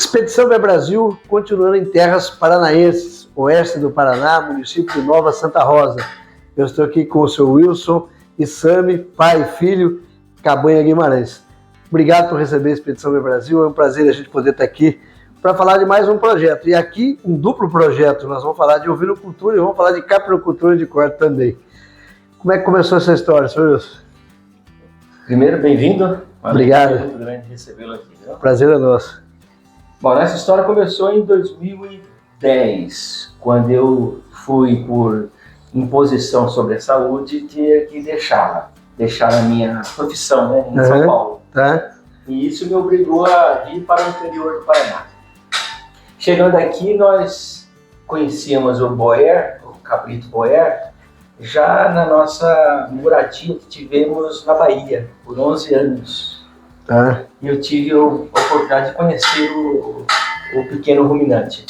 Expedição Ver Brasil, continuando em terras paranaenses, oeste do Paraná, município de Nova Santa Rosa. Eu estou aqui com o seu Wilson e Sami, pai e filho, Cabanha Guimarães. Obrigado por receber a Expedição Ver Brasil, é um prazer a gente poder estar aqui para falar de mais um projeto. E aqui, um duplo projeto, nós vamos falar de ovinocultura e vamos falar de caprinocultura de corte também. Como é que começou essa história, senhor Wilson? Primeiro, bem-vindo. Obrigado. É muito grande recebê-lo aqui. Viu? Prazer é nosso. Bom, essa história começou em 2010, quando eu fui, por imposição sobre a saúde, ter que deixar a minha profissão, né, em São Paulo. Tá. E isso me obrigou a vir para o interior do Paraná. Chegando aqui, nós conhecíamos o Boer, o Cabrito Boer, já na nossa moradia que tivemos na Bahia, por 11 anos. Tá. E eu tive a oportunidade de conhecer o pequeno ruminante.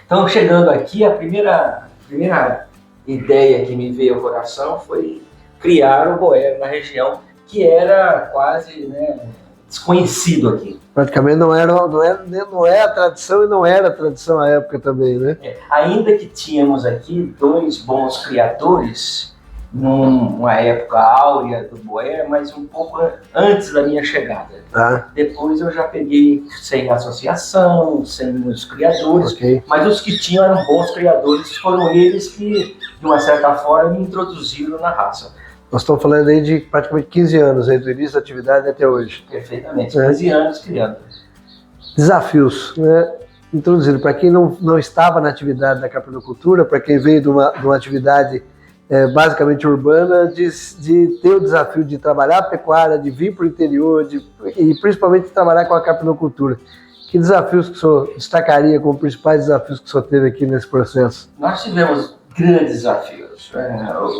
Então, chegando aqui, a primeira ideia que me veio ao coração foi criar o Boer na região, que era quase, né, desconhecido aqui. Praticamente não é a tradição e não era a tradição à época também, né? Ainda que tínhamos aqui 2 bons criadores, numa época áurea do Boer, mas um pouco antes da minha chegada. Tá. Depois eu já peguei sem associação, sem os criadores, Okay. mas os que tinham eram bons criadores, foram eles que, de uma certa forma, me introduziram na raça. Nós estamos falando aí de praticamente 15 anos, aí do início da atividade até hoje. Perfeitamente, 15 anos criando. Desafios, né? Introduzido para quem não estava na atividade da caprinocultura, para quem veio de uma atividade basicamente urbana, de ter o desafio de trabalhar a pecuária, de vir para o interior e principalmente de trabalhar com a caprinocultura. Que desafios que o senhor destacaria como principais desafios que o senhor teve aqui nesse processo? Nós tivemos grandes desafios.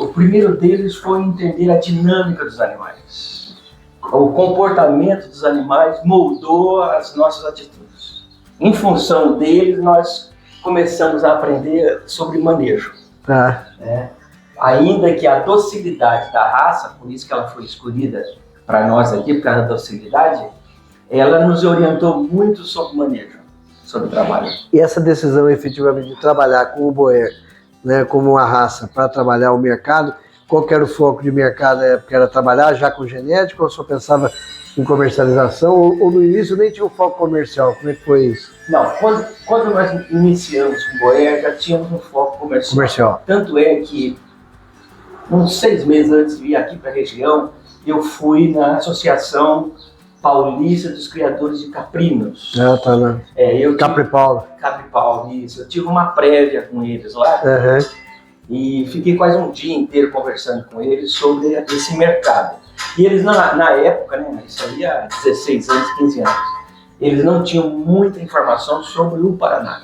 O primeiro deles foi entender a dinâmica dos animais. O comportamento dos animais moldou as nossas atitudes. Em função deles, nós começamos a aprender sobre manejo. Tá. Ainda que a docilidade da raça, por isso que ela foi escolhida para nós aqui, por causa da docilidade, ela nos orientou muito sobre manejo, sobre o trabalho. E essa decisão efetivamente de trabalhar com o Boer, né, como uma raça para trabalhar o mercado, qual que era o foco de mercado? Era trabalhar já com genética ou só pensava em comercialização ou no início nem tinha um foco comercial? Como é que foi isso? Não, quando nós iniciamos com o Boer já tínhamos um foco comercial. Tanto é que uns 6 meses antes de vir aqui para a região, eu fui na Associação Paulista dos Criadores de Caprinos. Tá lá. Capripaulo, isso. Eu tive uma prévia com eles lá e fiquei quase um dia inteiro conversando com eles sobre esse mercado. E eles, na época, né, isso aí há 16 anos, 15 anos, eles não tinham muita informação sobre o Paraná.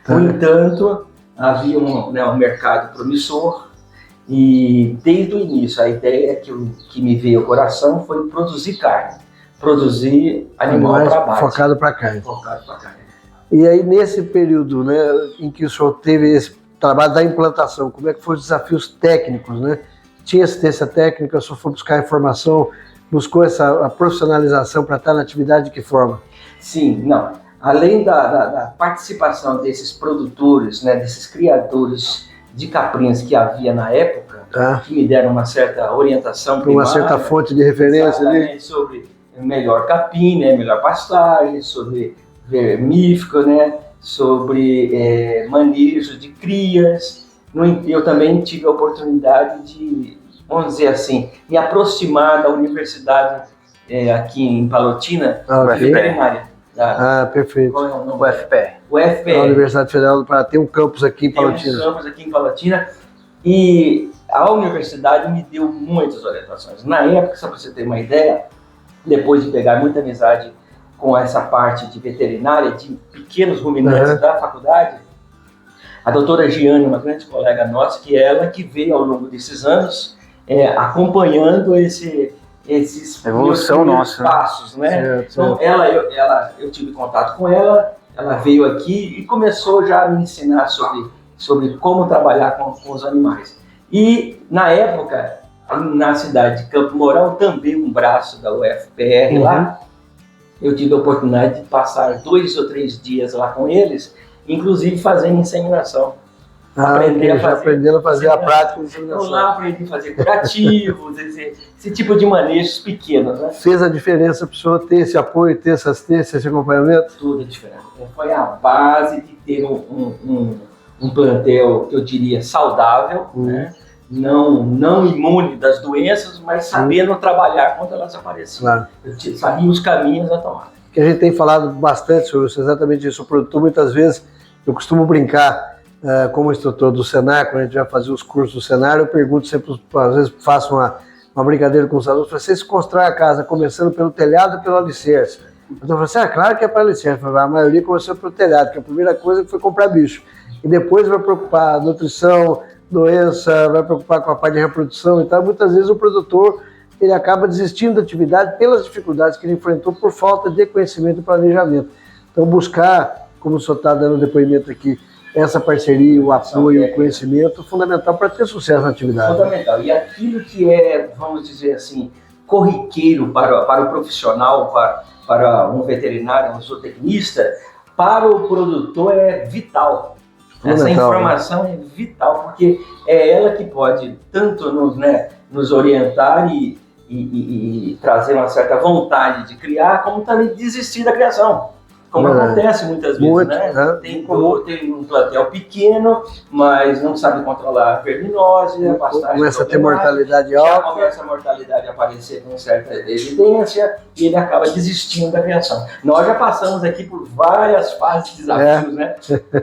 No entanto, havia um mercado promissor. E desde o início a ideia que me veio ao coração foi produzir carne, produzir animal para abate. Focado para carne. E aí nesse período, né, em que o senhor teve esse trabalho da implantação, como é que foram os desafios técnicos, né? Tinha assistência técnica, o senhor foi buscar informação, buscou a profissionalização para estar na atividade de que forma? Sim, não. Além da participação desses produtores, né, desses criadores de caprinos que havia na época, que me deram uma certa orientação primária, uma certa fonte de referência ali, sobre melhor capim, né, melhor pastagem, sobre vermífugo, né, sobre manejo de crias. Eu também tive a oportunidade de, vamos dizer assim, me aproximar da universidade aqui em Palotina, veterinária. Perfeito. Qual é o nome? O UFPE. A Universidade Federal do Paraná tem um campus aqui em Palotina. Tem um campus aqui em Palotina e a universidade me deu muitas orientações. Na época, só para você ter uma ideia, depois de pegar muita amizade com essa parte de veterinária, de pequenos ruminantes da faculdade, a doutora Giane, uma grande colega nossa, que é ela que veio ao longo desses anos acompanhando esses evolução nossa, passos, né? Então, eu tive contato com ela, ela veio aqui e começou já a me ensinar sobre como trabalhar com os animais. E, na época, na cidade de Campo Mourão, também um braço da UFPR lá, eu tive a oportunidade de passar 2 ou 3 dias lá com eles, inclusive fazendo inseminação. Aprendendo a fazer a prática de inseminação. Eu lá aprendi a fazer curativos, esse tipo de manejos pequenos. Né? Fez a diferença para o senhor ter esse apoio, ter essa assistência, esse acompanhamento? Tudo é diferente. Foi a base de ter um plantel, que eu diria, saudável, né? Não imune das doenças, mas sabendo trabalhar quando elas apareciam. Claro. Eu sabia os caminhos a tomar. Que a gente tem falado bastante sobre isso, exatamente isso. O produtor, muitas vezes, eu costumo brincar como instrutor do Senar, quando a gente vai fazer os cursos do Senar, eu pergunto sempre, às vezes faço uma brincadeira com os alunos, vocês constroem a casa começando pelo telhado ou pelo alicerce? Então eu falo assim, claro que é para alicerce, a maioria começou pelo telhado, que a primeira coisa foi comprar bicho. E depois vai preocupar nutrição, doença, vai preocupar com a parte de reprodução e tal. Muitas vezes o produtor ele acaba desistindo da atividade pelas dificuldades que ele enfrentou por falta de conhecimento e planejamento. Então buscar, como o senhor está dando depoimento aqui, essa parceria, o apoio, o conhecimento, fundamental para ter sucesso na atividade. Fundamental. E aquilo que é, vamos dizer assim, corriqueiro para o profissional, para um veterinário, um zootecnista, para o produtor é vital. Essa informação é vital, porque é ela que pode tanto nos orientar e trazer uma certa vontade de criar, como também desistir da criação. Como acontece muitas vezes, né? Tem um plantel pequeno, mas não sabe controlar a verminose, a pastagem. Começa a ter mortalidade alta. Começa a mortalidade a aparecer com certa evidência e ele acaba desistindo da criação. Nós já passamos aqui por várias fases de desafios, né?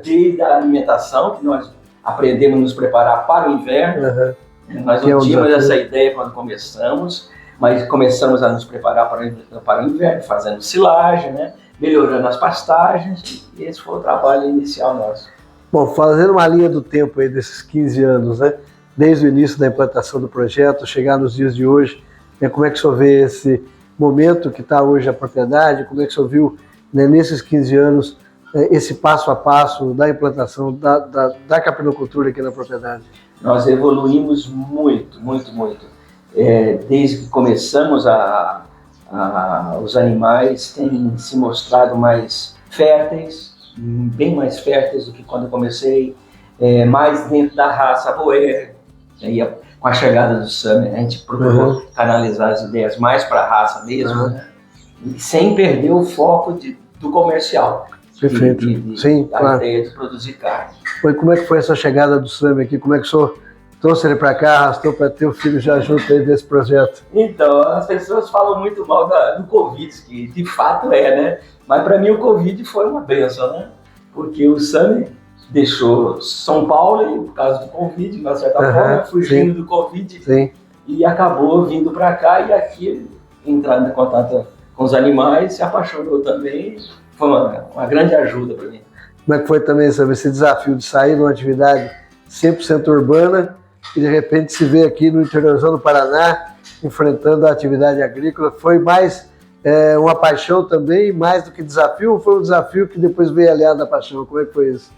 Desde a alimentação, que nós aprendemos a nos preparar para o inverno. Nós não tínhamos essa ideia quando começamos, mas começamos a nos preparar para o inverno, fazendo silagem, né? Melhorando as pastagens, e esse foi o trabalho inicial nosso. Bom, fazendo uma linha do tempo aí desses 15 anos, né? Desde o início da implantação do projeto, chegar nos dias de hoje, como é que o senhor vê esse momento que está hoje a propriedade, como é que o senhor viu, né, nesses 15 anos, esse passo a passo da implantação da capinocultura aqui na propriedade? Nós evoluímos muito, muito, muito. Desde que começamos os animais têm se mostrado mais férteis, bem mais férteis do que quando eu comecei, mais dentro da raça Boer. Com a chegada do SAMI, a gente procurou canalizar as ideias mais para a raça mesmo, né? E sem perder o foco do comercial. Perfeito. Sim, a ideia de produzir carne. Como é que foi essa chegada do SAMI aqui? Como é que o senhor trouxe ele para cá, arrastou para ter o filho já junto aí desse projeto? Então, as pessoas falam muito mal do Covid, que de fato né? Mas para mim o Covid foi uma bênção, né? Porque o SAMI deixou São Paulo e por causa do Covid, de uma certa forma, fugindo do Covid e acabou vindo para cá e aqui entrando em contato com os animais, se apaixonou também. Foi uma grande ajuda para mim. Como é que foi também, sabe, esse desafio de sair de uma atividade 100% urbana e de repente se vê aqui no interiorzão do Paraná, enfrentando a atividade agrícola? Foi mais uma paixão também, mais do que desafio, ou foi um desafio que depois veio aliado à paixão? Como é que foi isso?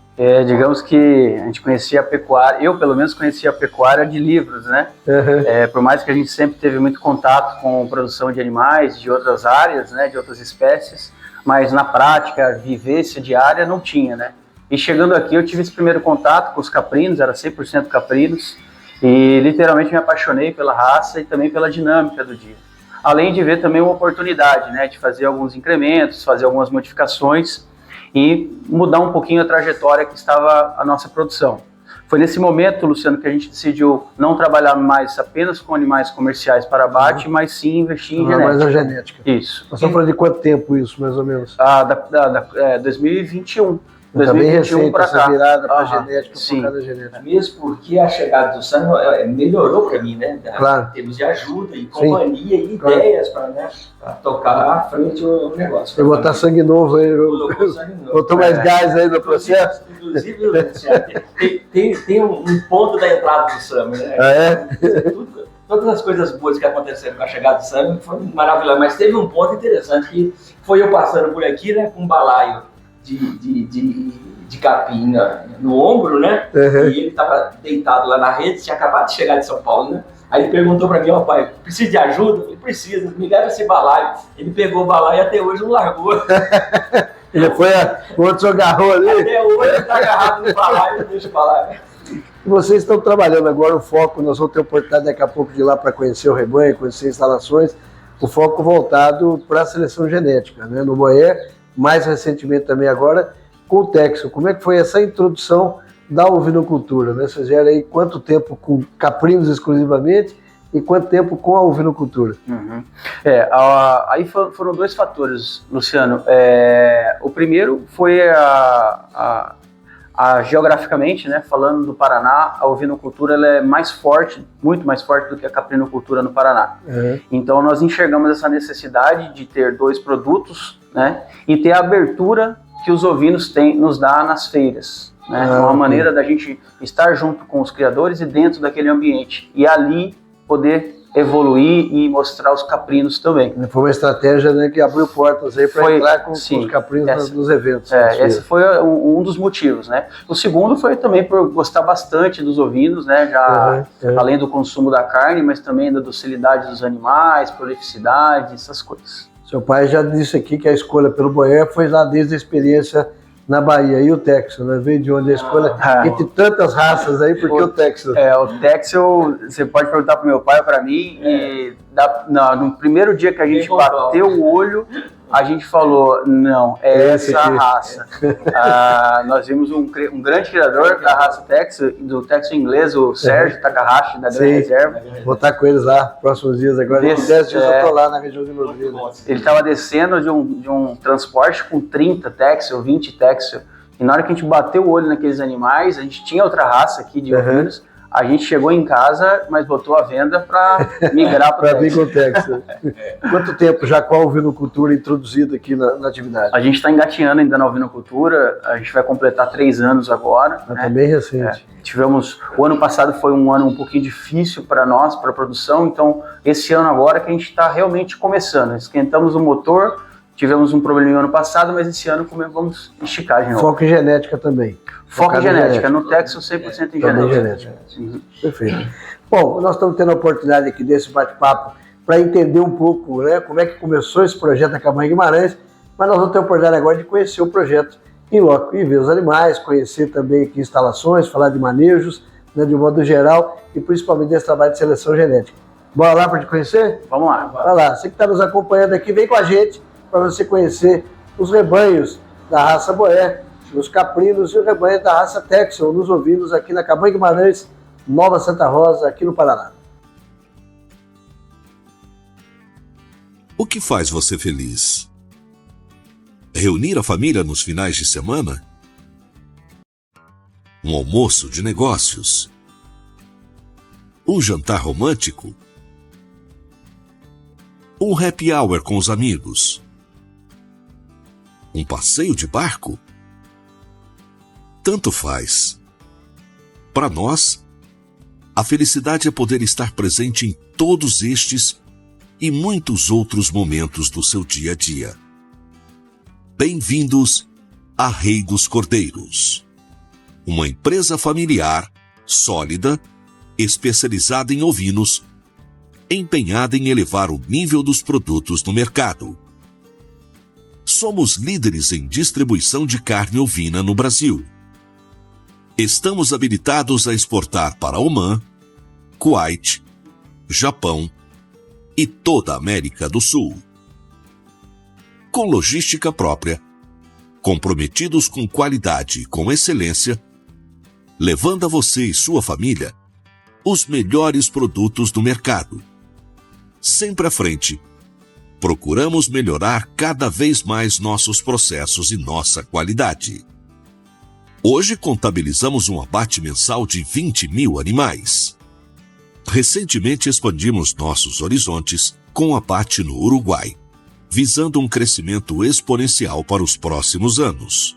Digamos que a gente conhecia a pecuária, eu pelo menos conhecia a pecuária de livros, né? Por mais que a gente sempre teve muito contato com produção de animais, de outras áreas, né, de outras espécies, mas na prática, a vivência diária não tinha, né? E chegando aqui eu tive esse primeiro contato com os caprinos, era 100% caprinos, e literalmente me apaixonei pela raça e também pela dinâmica do dia. Além de ver também uma oportunidade, né, de fazer alguns incrementos, fazer algumas modificações e mudar um pouquinho a trajetória que estava a nossa produção. Foi nesse momento, Luciano, que a gente decidiu não trabalhar mais apenas com animais comerciais para abate, mas sim investir em genética. Mais a genética. Isso. Nós estamos falando de quanto tempo isso, mais ou menos? 2021. Está bem recente para essa virada para a genética, focada na genética. Mesmo porque a chegada do SAMI melhorou para mim, né? Claro. Em termos de ajuda e companhia e ideias para tocar à frente o negócio. Eu botar sangue novo aí, botou mais gás aí no processo. Inclusive, tem um ponto da entrada do SAMI, né? Todas as coisas boas que aconteceram com a chegada do SAMI foram maravilhosas, mas teve um ponto interessante que foi eu passando por aqui, né, com um balaio de capim no ombro, né? E ele estava deitado lá na rede, tinha acabado de chegar de São Paulo, né? Aí ele perguntou para mim, ó pai, precisa de ajuda? Eu falei, precisa, me leva esse balaio. Ele pegou o balaio e até hoje não largou. Ele foi, o outro agarrou ali? Até hoje ele está agarrado no balaio, não deixa o balaio. Vocês estão trabalhando agora, o foco, nós vamos ter oportunidade daqui a pouco de ir lá para conhecer o rebanho, conhecer instalações, o foco voltado para a seleção genética, né? No Boer, mais recentemente também agora, com o Texel. Como é que foi essa introdução da ovinocultura, né? Vocês vieram aí quanto tempo com caprinos exclusivamente e quanto tempo com a ovinocultura? Uhum. Aí foram dois fatores, Luciano. O primeiro foi geograficamente, né, falando do Paraná, a ovinocultura ela é mais forte, muito mais forte do que a caprinocultura no Paraná. Uhum. Então nós enxergamos essa necessidade de ter dois produtos, né, e ter a abertura que os ovinos nos dá nas feiras. Né, uma maneira da gente estar junto com os criadores e dentro daquele ambiente. E ali poder evoluir e mostrar os caprinos também. Foi uma estratégia, né, que abriu portas aí para entrar com os caprinos nos eventos. Esse foi um dos motivos, né? O segundo foi também por gostar bastante dos ovinos, né? Além do consumo da carne, mas também da docilidade dos animais, prolificidade, essas coisas. Seu pai já disse aqui que a escolha pelo Boer foi lá desde a experiência na Bahia. E o Texel, né? Veio de onde a escolha, entre tantas raças aí, porque o Texel? O Texel, você pode perguntar para o meu pai ou para mim, no primeiro dia que a gente bateu o olho, a gente falou, não, é essa raça. Nós vimos um grande criador da raça Texel, do Texel inglês, o Sérgio Takahashi, da Grande Reserva. Vou estar com eles lá, próximos dias agora. 10 dias eu estou lá na região de Londrina. Ele estava descendo de um transporte com 30 Texel, 20 Texel. E na hora que a gente bateu o olho naqueles animais, a gente tinha outra raça aqui de ovinos. A gente chegou em casa, mas botou a venda para migrar para o Texel. Quanto tempo já com a ovinocultura introduzida aqui na atividade? A gente está engatinhando ainda na ovinocultura, a gente vai completar 3 anos agora. Tá bem recente. O ano passado foi um ano um pouquinho difícil para nós, para a produção, então esse ano agora que a gente está realmente começando. Esquentamos o motor, tivemos um probleminha no ano passado, mas esse ano vamos esticar de novo. Foco em genética também. Foco em genética, no Texel 100% em genética. Perfeito. Bom, nós estamos tendo a oportunidade aqui desse bate-papo para entender um pouco, né, como é que começou esse projeto da Cabanha Guimarães, mas nós vamos ter a oportunidade agora de conhecer o projeto em loco e ver os animais, conhecer também aqui instalações, falar de manejos, né, de um modo geral, e principalmente desse trabalho de seleção genética. Bora lá para te conhecer? Vamos lá. Vai lá. Você que está nos acompanhando aqui, vem com a gente para você conhecer os rebanhos da raça Boer, os caprinos e o rebanho da raça Texel, nos ovinos aqui na Cabanha Guimarães, Nova Santa Rosa, aqui no Paraná. O que faz você feliz? Reunir a família nos finais de semana? Um almoço de negócios? Um jantar romântico? Um happy hour com os amigos? Um passeio de barco? Tanto faz. Para nós, a felicidade é poder estar presente em todos estes e muitos outros momentos do seu dia a dia. Bem-vindos a Rei dos Cordeiros, uma empresa familiar, sólida, especializada em ovinos, empenhada em elevar o nível dos produtos no mercado. Somos líderes em distribuição de carne ovina no Brasil. Estamos habilitados a exportar para Omã, Kuwait, Japão e toda a América do Sul. Com logística própria, comprometidos com qualidade e com excelência, levando a você e sua família os melhores produtos do mercado. Sempre à frente, procuramos melhorar cada vez mais nossos processos e nossa qualidade. Hoje contabilizamos um abate mensal de 20 mil animais. Recentemente expandimos nossos horizontes com o abate no Uruguai, visando um crescimento exponencial para os próximos anos.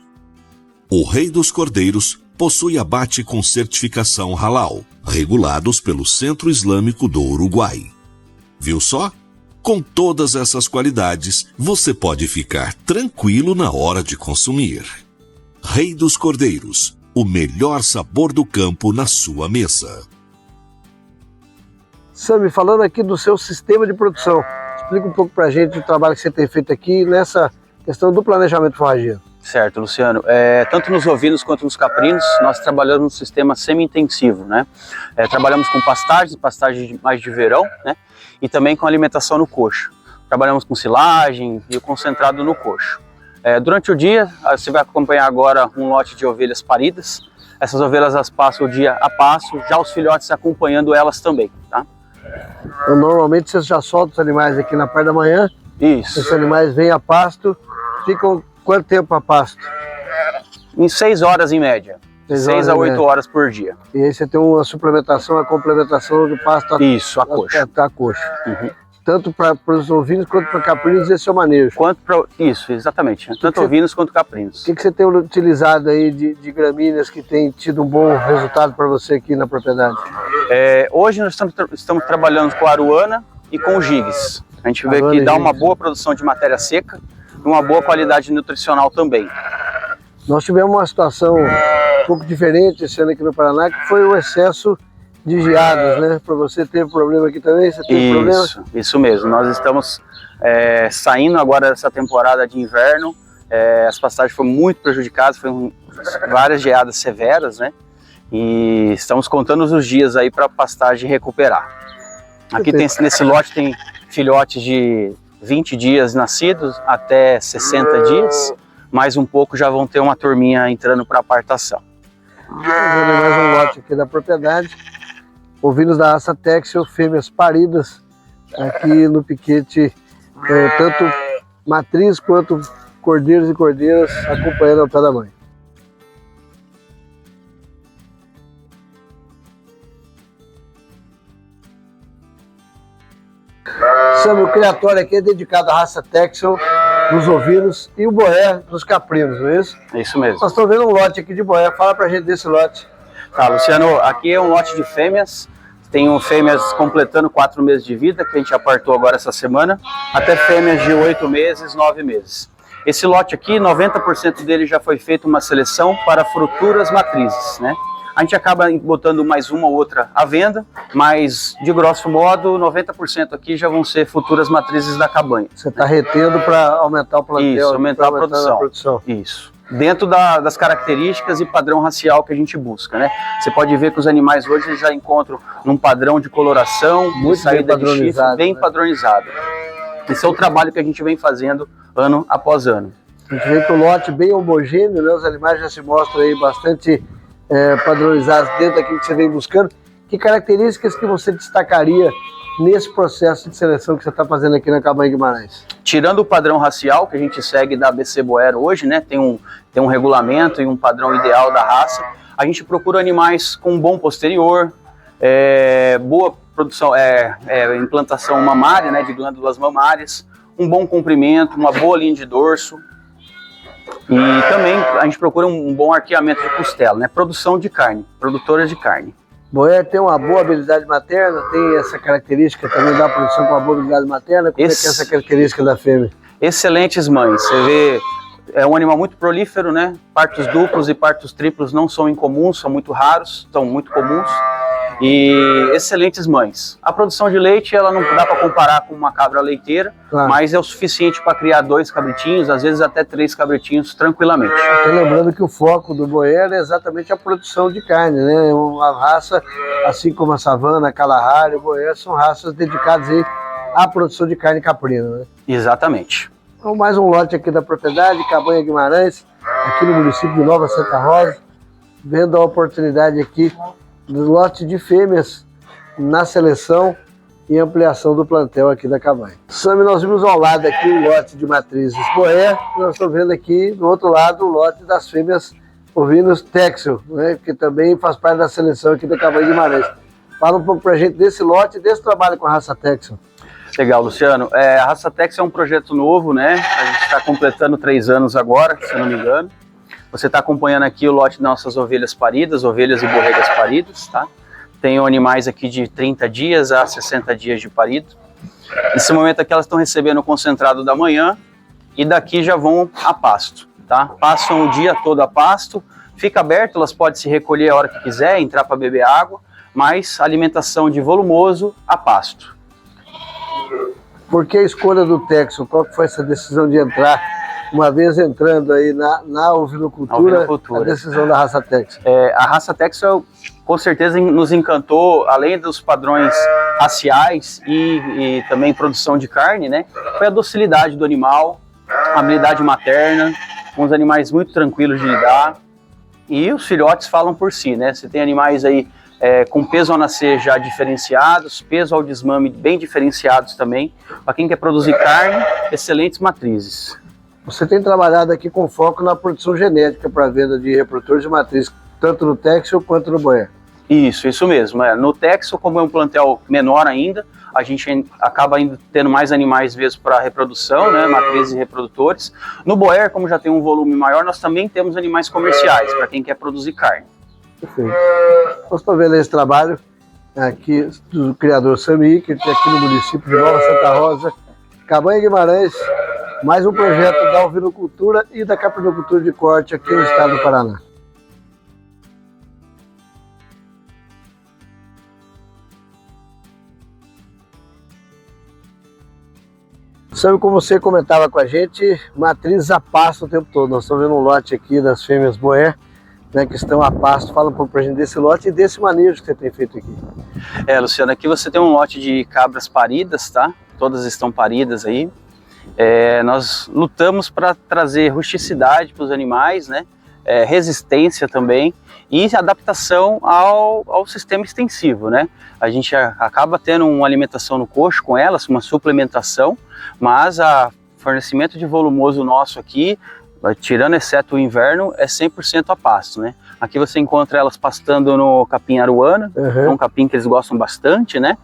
O Rei dos Cordeiros possui abate com certificação Halal, regulados pelo Centro Islâmico do Uruguai. Viu só? Com todas essas qualidades, você pode ficar tranquilo na hora de consumir. Rei dos Cordeiros, o melhor sabor do campo na sua mesa. Sami, falando aqui do seu sistema de produção, explica um pouco pra gente o trabalho que você tem feito aqui nessa questão do planejamento forrageiro. Certo, Luciano. Tanto nos ovinos quanto nos caprinos, nós trabalhamos no sistema semi-intensivo, né? Trabalhamos com pastagens mais de verão, né? E também com alimentação no coxo. Trabalhamos com silagem e o concentrado no coxo. Durante o dia, você vai acompanhar agora um lote de ovelhas paridas. Essas ovelhas elas passam o dia a pasto, já os filhotes acompanhando elas também, tá? Então, normalmente você já solta os animais aqui na parte da manhã. Isso. Esses animais vêm a pasto, ficam quanto tempo a pasto? Em 6 horas em média. 6 a 8 horas por dia. E aí você tem uma suplementação, uma complementação do pasto Isso, a coxa. A coxa. Tanto para os ovinos quanto para caprinos, esse é o manejo. Isso, exatamente. Tanto ovinos quanto caprinos. O que você tem utilizado aí de gramíneas que tem tido um bom resultado para você aqui na propriedade? Hoje nós estamos trabalhando com a aruana e com o gigs. A gente vê que dá uma boa produção de matéria seca e uma boa qualidade nutricional também. Nós tivemos uma situação um pouco diferente esse ano aqui no Paraná, que foi o excesso de geadas, né? Para você teve problema aqui também? Você teve problema? Isso mesmo. Nós estamos saindo agora dessa temporada de inverno. As pastagens foram muito prejudicadas, foram várias geadas severas, né? E estamos contando os dias aí para a pastagem recuperar. Aqui nesse lote tem filhotes de 20 dias nascidos até 60 dias. Mais um pouco já vão ter uma turminha entrando para apartação. Mais um lote aqui da propriedade. Ovinos da raça Texel, fêmeas paridas, aqui no piquete, tanto matriz quanto cordeiros e cordeiras acompanhando ao pé da mãe. Sami, o criatório aqui é dedicado à raça Texel, dos ovinos, e o boé dos caprinos, não é isso? É isso mesmo. Nós estamos vendo um lote aqui de boé, fala pra gente desse lote. Tá, Luciano, aqui é um lote de fêmeas, tem fêmeas completando 4 meses de vida, que a gente apartou agora essa semana, até fêmeas de 8 meses, 9 meses. Esse lote aqui, 90% dele já foi feita uma seleção para futuras matrizes, né? A gente acaba botando mais uma ou outra à venda, mas de grosso modo, 90% aqui já vão ser futuras matrizes da cabanha. Você está retendo para aumentar o plantel? Isso, aumentar a produção. Isso. Dentro das características e padrão racial que a gente busca, né? Você pode ver que os animais hoje já encontram num padrão de coloração, muito saída de chifre, bem padronizado. Esse é o trabalho que a gente vem fazendo ano após ano. A gente vê que o lote bem homogêneo, né? Os animais já se mostram aí bastante padronizados dentro daquilo que você vem buscando. Que características que você destacaria nesse processo de seleção que você está fazendo aqui na Cabanha Guimarães? Tirando o padrão racial que a gente segue da ABC Boer hoje, né, tem um regulamento e um padrão ideal da raça, a gente procura animais com um bom posterior, boa produção, implantação mamária, né, de glândulas mamárias, um bom comprimento, uma boa linha de dorso, e também a gente procura um bom arqueamento de costela, né, produção de carne, produtoras de carne. Boer tem uma boa habilidade materna, tem essa característica também da produção com uma boa habilidade materna. Como é que é essa característica da fêmea? Excelentes mães. Você vê, é um animal muito prolífero, né? Partos duplos e partos triplos não são incomuns, são muito raros, são muito comuns. E excelentes mães. A produção de leite, ela não dá para comparar com uma cabra leiteira, claro, mas é o suficiente para criar 2 cabritinhos, às vezes até 3 cabritinhos tranquilamente. Estou lembrando que o foco do Boer é exatamente a produção de carne, né? Uma raça, assim como a Savana, a Kalahari, o Boer, são raças dedicadas aí à produção de carne caprina, né? Exatamente. Então, mais um lote aqui da propriedade, Cabanha Guimarães, aqui no município de Nova Santa Rosa, vendo a oportunidade aqui do lote de fêmeas na seleção e ampliação do plantel aqui da Cabanha. Sami, nós vimos ao lado aqui o lote de matrizes Boer, nós estamos vendo aqui do outro lado o lote das fêmeas ovinos Texel, né, que também faz parte da seleção aqui da Cabanha Guimarães. Fala um pouco pra gente desse lote e desse trabalho com a raça Texel. Legal, Luciano. A raça Texel é um projeto novo, né? A gente está completando 3 anos agora, se eu não me engano. Você está acompanhando aqui o lote de nossas ovelhas paridas, ovelhas e borregas paridas, tá? Tenho animais aqui de 30 dias a 60 dias de parido. Nesse momento aqui elas estão recebendo o concentrado da manhã e daqui já vão a pasto, tá? Passam o dia todo a pasto, fica aberto, elas podem se recolher a hora que quiser, entrar para beber água, mais alimentação de volumoso a pasto. Por que a escolha do Texel? Qual que foi essa decisão de entrar, uma vez entrando aí na ovinocultura, a decisão da raça Texel? A raça Texel, com certeza, nos encantou, além dos padrões raciais e também produção de carne, né? Foi a docilidade do animal, a habilidade materna, uns animais muito tranquilos de lidar. E os filhotes falam por si, né? Você tem animais aí com peso ao nascer já diferenciados, peso ao desmame bem diferenciados também. Para quem quer produzir carne, excelentes matrizes. Você tem trabalhado aqui com foco na produção genética para venda de reprodutores de matriz, tanto no Texel quanto no Boer. Isso mesmo. No Texel, como é um plantel menor ainda, a gente acaba ainda tendo mais animais mesmo para reprodução, né, matrizes e reprodutores. No Boer, como já tem um volume maior, nós também temos animais comerciais, para quem quer produzir carne. Perfeito. Nós estamos vendo esse trabalho aqui do criador Sami, que tem aqui no município de Nova Santa Rosa, Cabanha Guimarães, mais um projeto da ovinocultura e da caprinocultura de corte aqui no estado do Paraná. Sabe, como você comentava com a gente, matrizes a pasto o tempo todo. Nós estamos vendo um lote aqui das fêmeas Boer, né, que estão a pasto. Fala um pouco pra gente desse lote e desse manejo que você tem feito aqui. Luciano, aqui você tem um lote de cabras paridas, tá? Todas estão paridas aí. Nós lutamos para trazer rusticidade para os animais, né? Resistência também e adaptação ao sistema extensivo, né? A gente acaba tendo uma alimentação no coxo com elas, uma suplementação, mas o fornecimento de volumoso nosso aqui, tirando exceto o inverno, é 100% a pasto, né? Aqui você encontra elas pastando no capim aruana, é um capim que eles gostam bastante, né?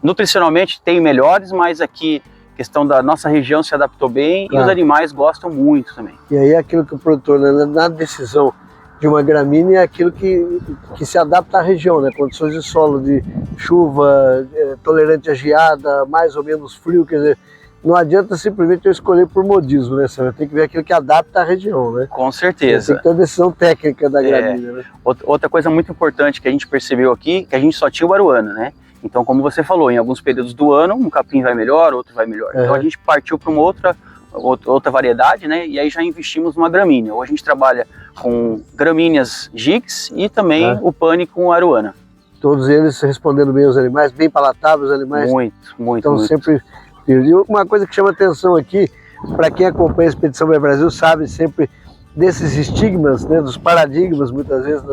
Nutricionalmente tem melhores, mas aqui a questão da nossa região se adaptou bem e os animais gostam muito também. E aí aquilo que o produtor, né, na decisão de uma gramínea, é aquilo que se adapta à região, né? Condições de solo, de chuva, tolerante à geada, mais ou menos frio, quer dizer, não adianta simplesmente eu escolher por modismo, né? Você tem que ver aquilo que adapta à região, né? Com certeza. Tem que ter a decisão técnica da gramínea, né? Outra coisa muito importante que a gente percebeu aqui, que a gente só tinha o aruana, né? Então, como você falou, em alguns períodos do ano, um capim vai melhor, outro vai melhor. Então a gente partiu para uma outra variedade, né? E aí já investimos numa gramínea. Hoje a gente trabalha com gramíneas gigs e também o pane com aruana. Todos eles respondendo bem aos animais, bem palatáveis os animais. Muito. Então sempre... E uma coisa que chama atenção aqui, para quem acompanha a Expedição Boer Brasil, sabe sempre desses estigmas, né, dos paradigmas, muitas vezes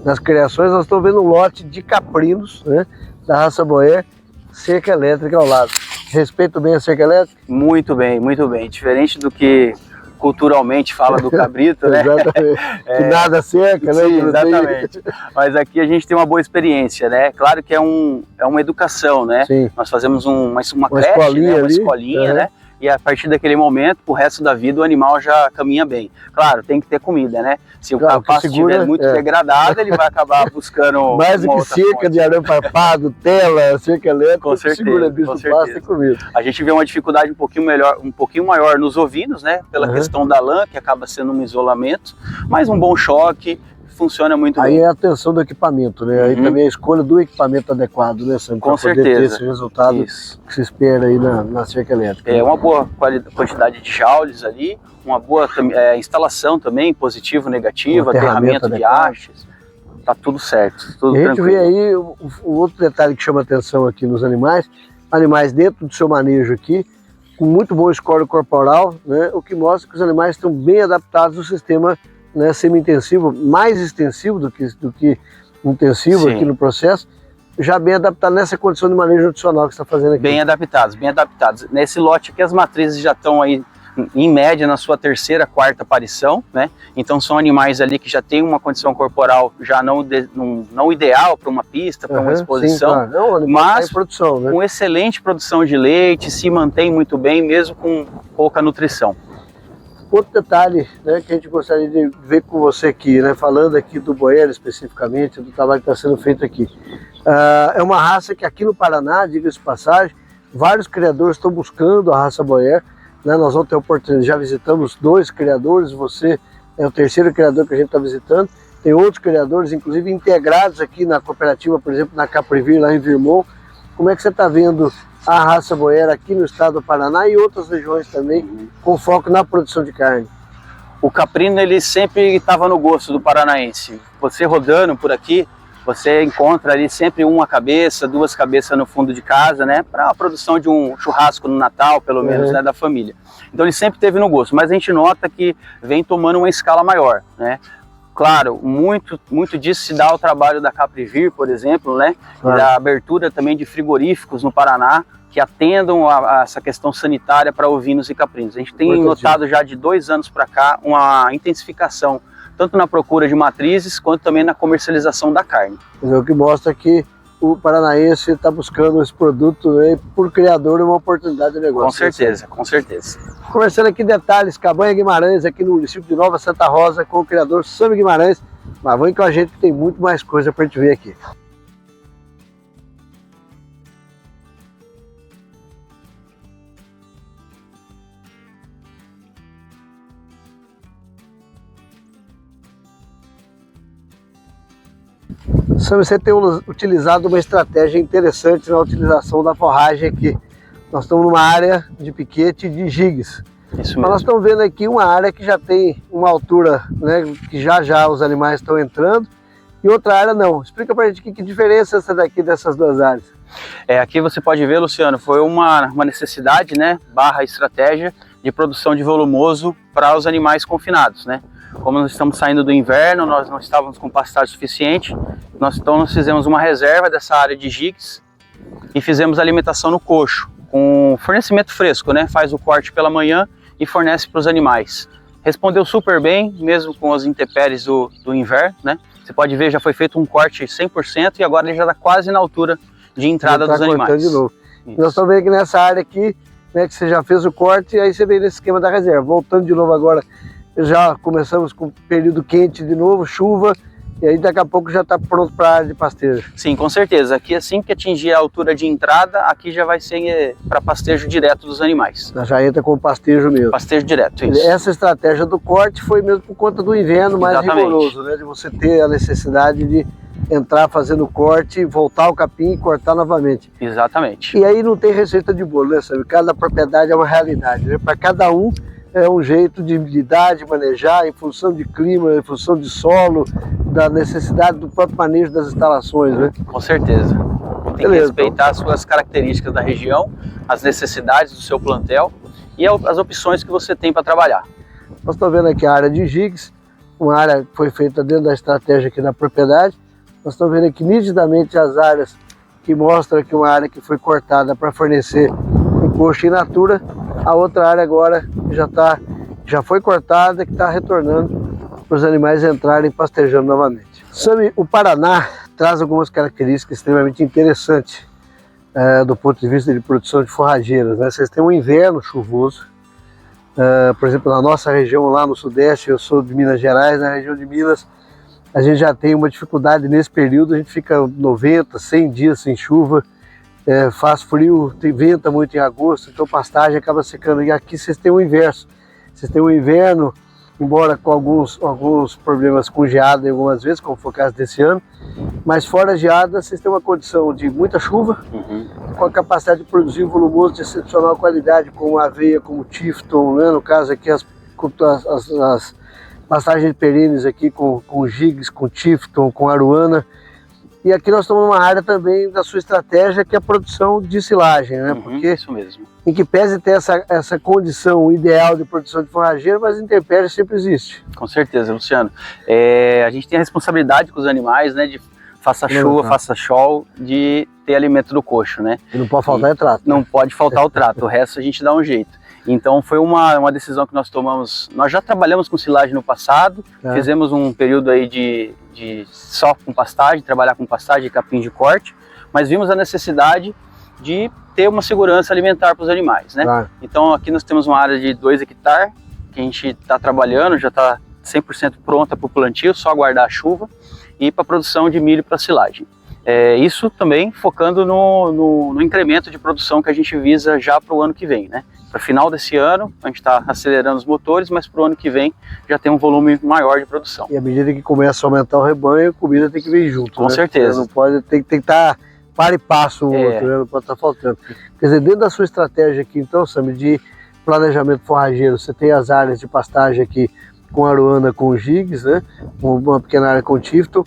nas criações. Nós estamos vendo um lote de caprinos, né, da raça Boer, cerca elétrica ao lado. Respeito bem a cerca elétrica? Muito bem, muito bem. Diferente do que culturalmente fala do cabrito, né? Exatamente. Que nada cerca, né? Sim, exatamente. Mas aqui a gente tem uma boa experiência, né? Claro que é uma educação, né? Sim. Nós fazemos uma creche, escolinha, né? Uma escolinha, né? E a partir daquele momento, pro resto da vida, o animal já caminha bem. Claro, tem que ter comida, né? Se o pasto estiver muito degradado, ele vai acabar buscando mais do que cerca de arame farpado, tela, cerca elétrica, com certeza, segura bicho do pasto e comida. A gente vê uma dificuldade um pouquinho maior nos ovinos, né? Pela questão da lã, que acaba sendo um isolamento, mas um bom choque, funciona muito bem. Aí é a atenção do equipamento, né? Aí também a escolha do equipamento adequado, né, Sam? Com certeza. Poder ter esse resultado que se espera aí na cerca elétrica. É uma boa quantidade de joules ali, uma boa instalação também, positivo, negativo, aterramento de hastes. Tá tudo certo, tudo tranquilo. A gente vê aí o outro detalhe que chama atenção aqui nos animais dentro do seu manejo aqui, com muito bom score corporal, né? O que mostra que os animais estão bem adaptados ao sistema, né, semi-intensivo, mais extensivo do que intensivo. Sim. Aqui no processo, já bem adaptado nessa condição de manejo nutricional que você está fazendo aqui. Bem adaptados, bem adaptados. Nesse lote aqui as matrizes já estão aí, em média, na sua terceira, quarta aparição, né? Então são animais ali que já têm uma condição corporal já não ideal para uma pista, para uma exposição, sim, claro. Mas tá em produção, né? Com excelente produção de leite, se mantém muito bem, mesmo com pouca nutrição. Outro detalhe, né, que a gente gostaria de ver com você aqui, né, falando aqui do Boer especificamente, do trabalho que está sendo feito aqui. É uma raça que aqui no Paraná, diga-se de passagem, vários criadores estão buscando a raça Boer, né? Nós vamos ter a oportunidade, já visitamos 2 criadores, você é o terceiro criador que a gente está visitando, tem outros criadores, inclusive integrados aqui na cooperativa, por exemplo, na Caprivir, lá em Virmont. Como é que você está vendo a raça boera aqui no estado do Paraná e outras regiões também, com foco na produção de carne? O caprino, ele sempre estava no gosto do paranaense. Você rodando por aqui, você encontra ali sempre uma cabeça, duas cabeças no fundo de casa, né? Para a produção de um churrasco no Natal, pelo menos, né? Da família. Então ele sempre teve no gosto, mas a gente nota que vem tomando uma escala maior, né? Claro, muito disso se dá ao trabalho da Caprivir, por exemplo, né? E da abertura também de frigoríficos no Paraná, que atendam a essa questão sanitária para ovinos e caprinos. A gente tem notado já de 2 anos para cá uma intensificação, tanto na procura de matrizes, quanto também na comercialização da carne. O que mostra que o paranaense está buscando esse produto, né, por criador, uma oportunidade de negócio. Com certeza, com certeza. Conversando aqui detalhes, Cabanha Guimarães, aqui no município de Nova Santa Rosa, com o criador Sami Guimarães. Mas vem com a gente que tem muito mais coisa para a gente ver aqui. Sami, você tem utilizado uma estratégia interessante na utilização da forragem aqui. Nós estamos numa área de piquete de gigs. Isso Mas nós estamos vendo aqui uma área que já tem uma altura, né, que já os animais estão entrando, e outra área não. Explica pra gente que diferença é essa daqui dessas duas áreas. Aqui você pode ver, Luciano, foi uma necessidade, né, barra estratégia de produção de volumoso para os animais confinados, né? Como nós estamos saindo do inverno, nós não estávamos com pastagem suficiente, nós fizemos uma reserva dessa área de gigs e fizemos alimentação no coxo, com fornecimento fresco, né? Faz o corte pela manhã e fornece para os animais. Respondeu super bem, mesmo com as intempéries do inverno, né? Você pode ver, já foi feito um corte 100% e agora ele já está quase na altura de entrada dos animais. De novo. Nós estamos vendo aqui nessa área aqui, né, que você já fez o corte, e aí você vem nesse esquema da reserva. Voltando de novo agora, já começamos com período quente de novo, chuva, e aí daqui a pouco já está pronto para a área de pastejo. Sim, com certeza. Aqui assim que atingir a altura de entrada, aqui já vai ser para pastejo direto dos animais. Já entra com pastejo mesmo. Pastejo direto, isso. Essa estratégia do corte foi mesmo por conta do inverno mais rigoroso, né? De você ter a necessidade de entrar fazendo corte, voltar o capim e cortar novamente. Exatamente. E aí não tem receita de bolo, né, sabe? Cada propriedade é uma realidade, né? Para cada um é um jeito de lidar, de manejar, em função de clima, em função de solo, da necessidade do próprio manejo das instalações, né? Com certeza. Tem que respeitar as suas características da região, as necessidades do seu plantel e as opções que você tem para trabalhar. Nós estamos vendo aqui a área de gigs, uma área que foi feita dentro da estratégia aqui da propriedade. Nós estamos vendo aqui nitidamente as áreas que mostram que uma área que foi cortada para fornecer um coxo in natura, a outra área agora já foi cortada, que está retornando para os animais entrarem pastejando novamente. Sami, o Paraná traz algumas características extremamente interessantes do ponto de vista de produção de forrageiras, né? Vocês têm um inverno chuvoso, por exemplo, na nossa região lá no sudeste, eu sou de Minas Gerais, na região de Minas, a gente já tem uma dificuldade nesse período, a gente fica 90, 100 dias sem chuva, faz frio, venta muito em agosto, então pastagem acaba secando. E aqui vocês têm o inverso, vocês têm o inverno, embora com alguns problemas com geada algumas vezes, como foi o caso desse ano, mas fora a geada vocês têm uma condição de muita chuva, com a capacidade de produzir volumoso de excepcional qualidade, como aveia, como tifton, né? No caso aqui as pastagens perenes aqui com gigs, com tifton, com aruana. E aqui nós estamos numa área também da sua estratégia, que é a produção de silagem, né? Porque isso mesmo. Em que pese ter essa condição ideal de produção de forrageira, mas intempérie sempre existe. Com certeza, Luciano. A gente tem a responsabilidade com os animais, né? De faça chuva, faça sol, de ter alimento do coxo, né? E não pode faltar trato. Não pode faltar o trato, o resto a gente dá um jeito. Então foi uma decisão que nós tomamos. Nós já trabalhamos com silagem no passado, fizemos um período aí de só com pastagem, trabalhar com pastagem e capim de corte, mas vimos a necessidade de ter uma segurança alimentar para os animais, né? Claro. Então aqui nós temos uma área de 2 hectares, que a gente está trabalhando, já está 100% pronta para o plantio, só aguardar a chuva, e para a produção de milho para silagem. Isso também focando no incremento de produção que a gente visa já para o ano que vem, né? Para final desse ano, a gente está acelerando os motores, mas para o ano que vem já tem um volume maior de produção. E à medida que começa a aumentar o rebanho, a comida tem que vir junto, Com certeza. Não pode, tem que estar para e passo um outro, né? Não pode estar faltando. Quer dizer, dentro da sua estratégia aqui, então, Sami, de planejamento forrageiro, você tem as áreas de pastagem aqui com aroana, com gigs, né? Uma pequena área com tifton,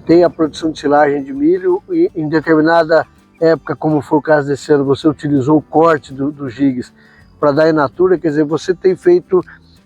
tem a produção de silagem de milho e em determinada época, como foi o caso desse ano, você utilizou o corte dos gigs para dar in natura, quer dizer, você tem feito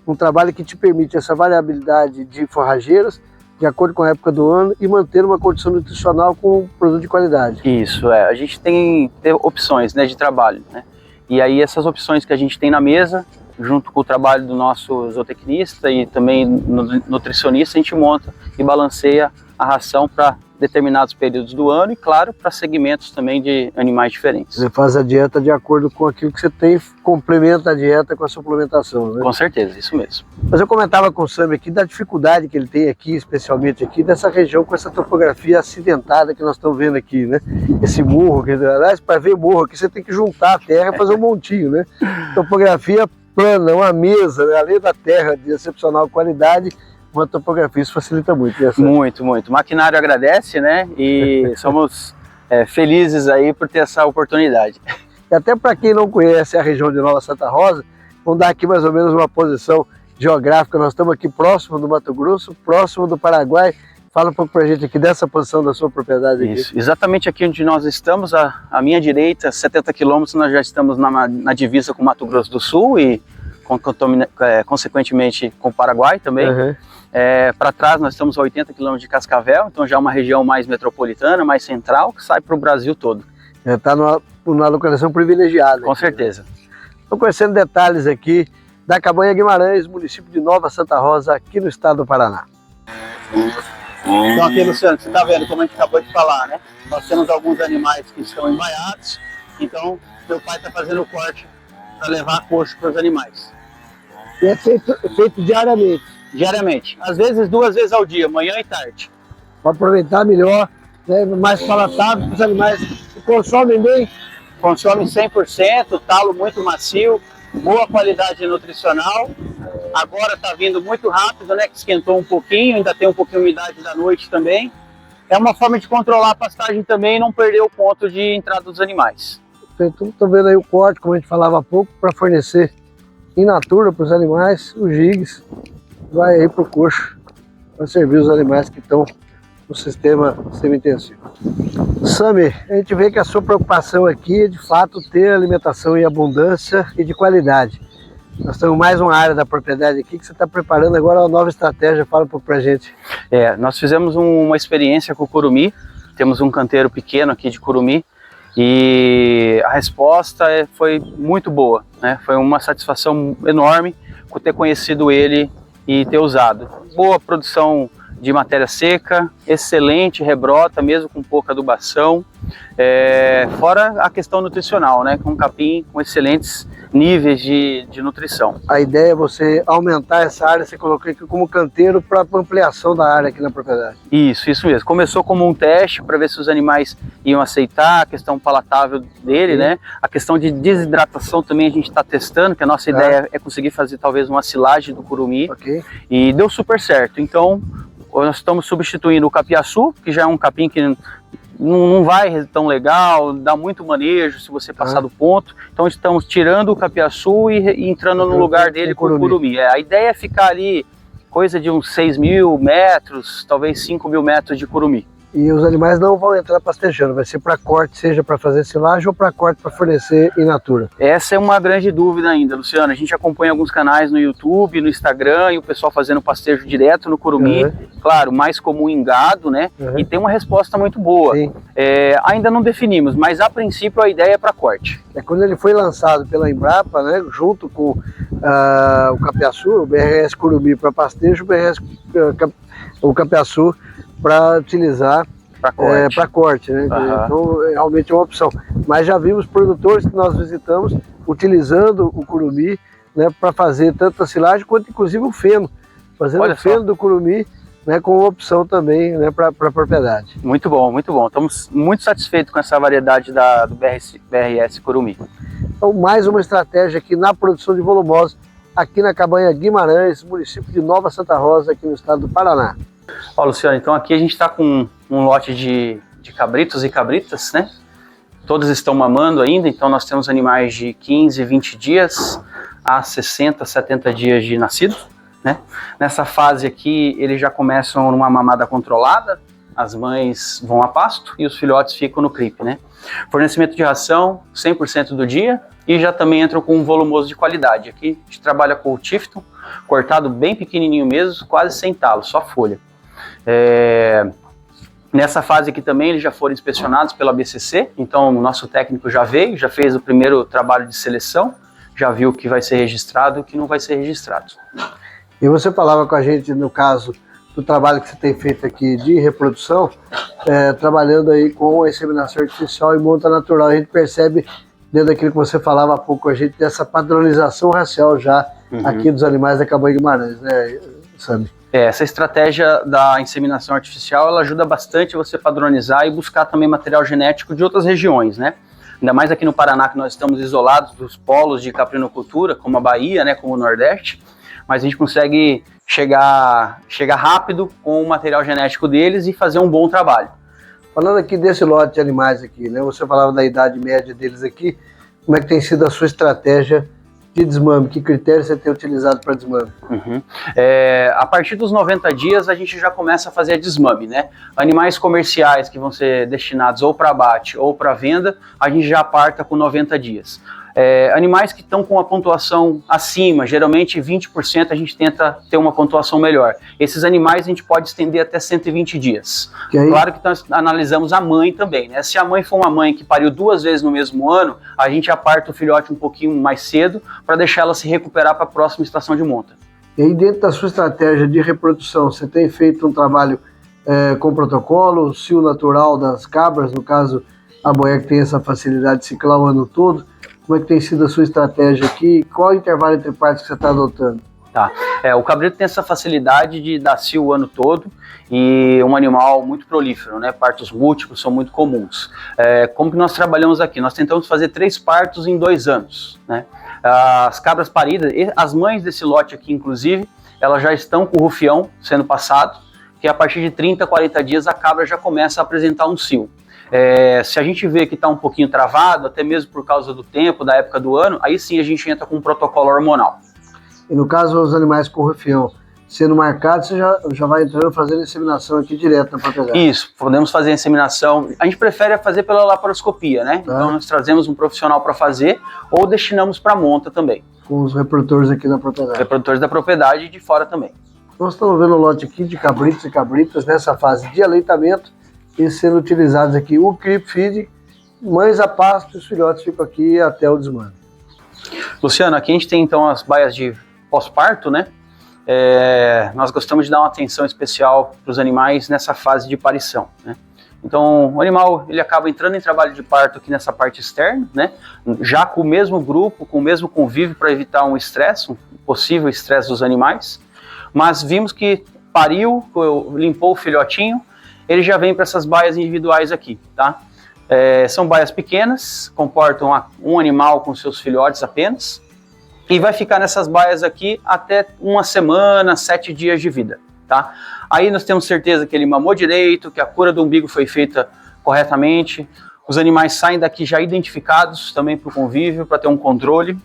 um trabalho que te permite essa variabilidade de forrageiras de acordo com a época do ano e manter uma condição nutricional com produto de qualidade. Isso, a gente tem opções, né, de trabalho, né? E aí essas opções que a gente tem na mesa, junto com o trabalho do nosso zootecnista e também nutricionista, a gente monta e balanceia a ração para determinados períodos do ano e, claro, para segmentos também de animais diferentes. Você faz a dieta de acordo com aquilo que você tem, complementa a dieta com a suplementação, né? Com certeza, isso mesmo. Mas eu comentava com o Sami aqui da dificuldade que ele tem aqui, especialmente aqui, dessa região com essa topografia acidentada que nós estamos vendo aqui, né? Esse morro, aliás, para ver morro aqui você tem que juntar a terra e fazer um montinho, né? Topografia plana, uma mesa, né? Além da terra de excepcional qualidade, uma topografia, isso facilita muito. Né? Muito, muito. O maquinário agradece, né? E somos felizes aí por ter essa oportunidade. E até para quem não conhece a região de Nova Santa Rosa, vamos dar aqui mais ou menos uma posição geográfica. Nós estamos aqui próximo do Mato Grosso, próximo do Paraguai. Fala um pouco para a gente aqui dessa posição da sua propriedade. Isso, exatamente aqui onde nós estamos, à minha direita, 70 quilômetros, nós já estamos na divisa com o Mato Grosso do Sul e consequentemente com o Paraguai também. Uhum. Para trás nós estamos a 80 quilômetros de Cascavel, então já é uma região mais metropolitana, mais central, que sai para o Brasil todo. Está numa localização privilegiada. Com certeza. Estou conhecendo detalhes aqui da Cabanha Guimarães, município de Nova Santa Rosa, aqui no estado do Paraná. Então aqui, Luciano, você está vendo como a gente acabou de falar, né? Nós temos alguns animais que estão embaiados, então meu pai está fazendo o corte para levar coxo para os animais. E é feito diariamente? Diariamente, às vezes 2 vezes ao dia, manhã e tarde. Para aproveitar melhor, né, mais palatável para os animais que consomem bem? Consomem 100%, talo muito macio, boa qualidade nutricional. Agora está vindo muito rápido, né, que esquentou um pouquinho, ainda tem um pouquinho de umidade da noite também. É uma forma de controlar a pastagem também e não perder o ponto de entrada dos animais. Estou vendo aí o corte, como a gente falava há pouco, para fornecer in natura para os animais, os gigs. Vai aí para o coxo, para servir os animais que estão no sistema semi-intensivo. Sami, a gente vê que a sua preocupação aqui é de fato ter alimentação em abundância e de qualidade. Nós temos mais uma área da propriedade aqui que você está preparando agora uma nova estratégia, fala um pouco para a gente. Nós fizemos uma experiência com o curumim, temos um canteiro pequeno aqui de curumim e a resposta foi muito boa, né? Foi uma satisfação enorme por ter conhecido ele e ter usado. Boa produção de matéria seca, excelente rebrota, mesmo com pouca adubação, fora a questão nutricional, né? Com capim com excelentes níveis de nutrição. A ideia é você aumentar essa área, você colocou aqui como canteiro para ampliação da área aqui na propriedade. Isso mesmo. Começou como um teste para ver se os animais iam aceitar, a questão palatável dele, né? A questão de desidratação também a gente está testando, que a nossa ideia é conseguir fazer talvez uma silagem do curumim. E deu super certo. Então, nós estamos substituindo o capiaçu, que já é um capim que não vai tão legal, dá muito manejo se você passar do ponto. Então estamos tirando o capiaçu e entrando no lugar dele com o curumim. A ideia é ficar ali coisa de uns 6.000 metros, talvez 5.000 metros de curumim. E os animais não vão entrar pastejando, vai ser para corte, seja para fazer silagem ou para corte para fornecer in natura? Essa é uma grande dúvida ainda, Luciano. A gente acompanha alguns canais no YouTube, no Instagram, e o pessoal fazendo pastejo direto no curumim. Claro, mais comum em gado, né? E tem uma resposta muito boa. Ainda não definimos, mas a princípio a ideia é para corte. Quando ele foi lançado pela Embrapa, né, junto com o capiaçu, o BRS curumim para pastejo, o capiaçu para utilizar para corte, né? Então realmente é uma opção. Mas já vimos produtores que nós visitamos utilizando o curumim, né, para fazer tanto a silagem quanto inclusive o feno, fazendo o feno do curumim, né, com opção também, né, para a propriedade. Muito bom, muito bom. Estamos muito satisfeitos com essa variedade do BRS Curumim. Então, mais uma estratégia aqui na produção de volumosos, aqui na Cabanha Guimarães, município de Nova Santa Rosa, aqui no estado do Paraná. Ó, Luciano, então aqui a gente está com um lote de cabritos e cabritas, né? Todos estão mamando ainda, então nós temos animais de 15, 20 dias a 60, 70 dias de nascido, né? Nessa fase aqui, eles já começam numa mamada controlada, as mães vão a pasto e os filhotes ficam no crib, né? Fornecimento de ração 100% do dia e já também entram com um volumoso de qualidade. Aqui a gente trabalha com o Tifton, cortado bem pequenininho mesmo, quase sem talo, só folha. Nessa fase aqui também eles já foram inspecionados pela BCC, então o nosso técnico já veio, já fez o primeiro trabalho de seleção, já viu o que vai ser registrado e o que não vai ser registrado. E você falava com a gente, no caso do trabalho que você tem feito aqui de reprodução, trabalhando aí com a inseminação artificial e monta natural. A gente percebe, dentro daquilo que você falava há pouco com a gente, dessa padronização racial já aqui dos animais da Cabanha Guimarães, né, Sami? Essa estratégia da inseminação artificial, ela ajuda bastante você padronizar e buscar também material genético de outras regiões, né? Ainda mais aqui no Paraná, que nós estamos isolados dos polos de caprinocultura, como a Bahia, né, como o Nordeste, mas a gente consegue chegar rápido com o material genético deles e fazer um bom trabalho. Falando aqui desse lote de animais aqui, né? Você falava da idade média deles aqui, como é que tem sido a sua estratégia de desmame? Que critérios você tem utilizado para desmame? A partir dos 90 dias a gente já começa a fazer desmame, né? Animais comerciais que vão ser destinados ou para abate ou para venda, a gente já aparta com 90 dias. Animais que estão com a pontuação acima, geralmente 20%, a gente tenta ter uma pontuação melhor. Esses animais a gente pode estender até 120 dias. Claro que nós analisamos a mãe também, né? Se a mãe for uma mãe que pariu 2 vezes no mesmo ano, a gente aparta o filhote um pouquinho mais cedo para deixar ela se recuperar para a próxima estação de monta. E aí, dentro da sua estratégia de reprodução, você tem feito um trabalho com protocolo, o cio natural das cabras, no caso a boia que tem essa facilidade de ciclar o ano todo? Como é que tem sido a sua estratégia aqui? Qual é o intervalo entre partes que você está adotando? Tá. O cabrito tem essa facilidade de dar cio o ano todo e um animal muito prolífero, né? Partos múltiplos são muito comuns. Como que nós trabalhamos aqui? Nós tentamos fazer 3 partos em 2 anos, né? As cabras paridas, as mães desse lote aqui, inclusive, elas já estão com o rufião sendo passado, que a partir de 30, 40 dias a cabra já começa a apresentar um cio. Se a gente vê que está um pouquinho travado, até mesmo por causa do tempo, da época do ano, aí sim a gente entra com um protocolo hormonal. E no caso os animais com rufião sendo marcados, você já vai entrando fazendo inseminação aqui direto na propriedade? Isso, podemos fazer a inseminação. A gente prefere fazer pela laparoscopia, né? Então nós trazemos um profissional para fazer ou destinamos para monta também. Com os reprodutores aqui da propriedade? Reprodutores da propriedade e de fora também. Nós estamos vendo o lote aqui de cabritos e cabritas nessa fase de aleitamento e sendo utilizados aqui o creep feed, mães a pasto, os filhotes ficam aqui até o desmame. Luciano, aqui a gente tem então as baias de pós-parto, né? Nós gostamos de dar uma atenção especial para os animais nessa fase de parição, né? Então o animal ele acaba entrando em trabalho de parto aqui nessa parte externa, né? Já com o mesmo grupo, com o mesmo convívio para evitar um estresse, um possível estresse dos animais, mas vimos que pariu, limpou o filhotinho, ele já vem para essas baias individuais aqui, tá? São baias pequenas, comportam um animal com seus filhotes apenas, e vai ficar nessas baias aqui até 1 semana, 7 dias de vida, tá? Aí nós temos certeza que ele mamou direito, que a cura do umbigo foi feita corretamente, os animais saem daqui já identificados também para o convívio, para ter um controle,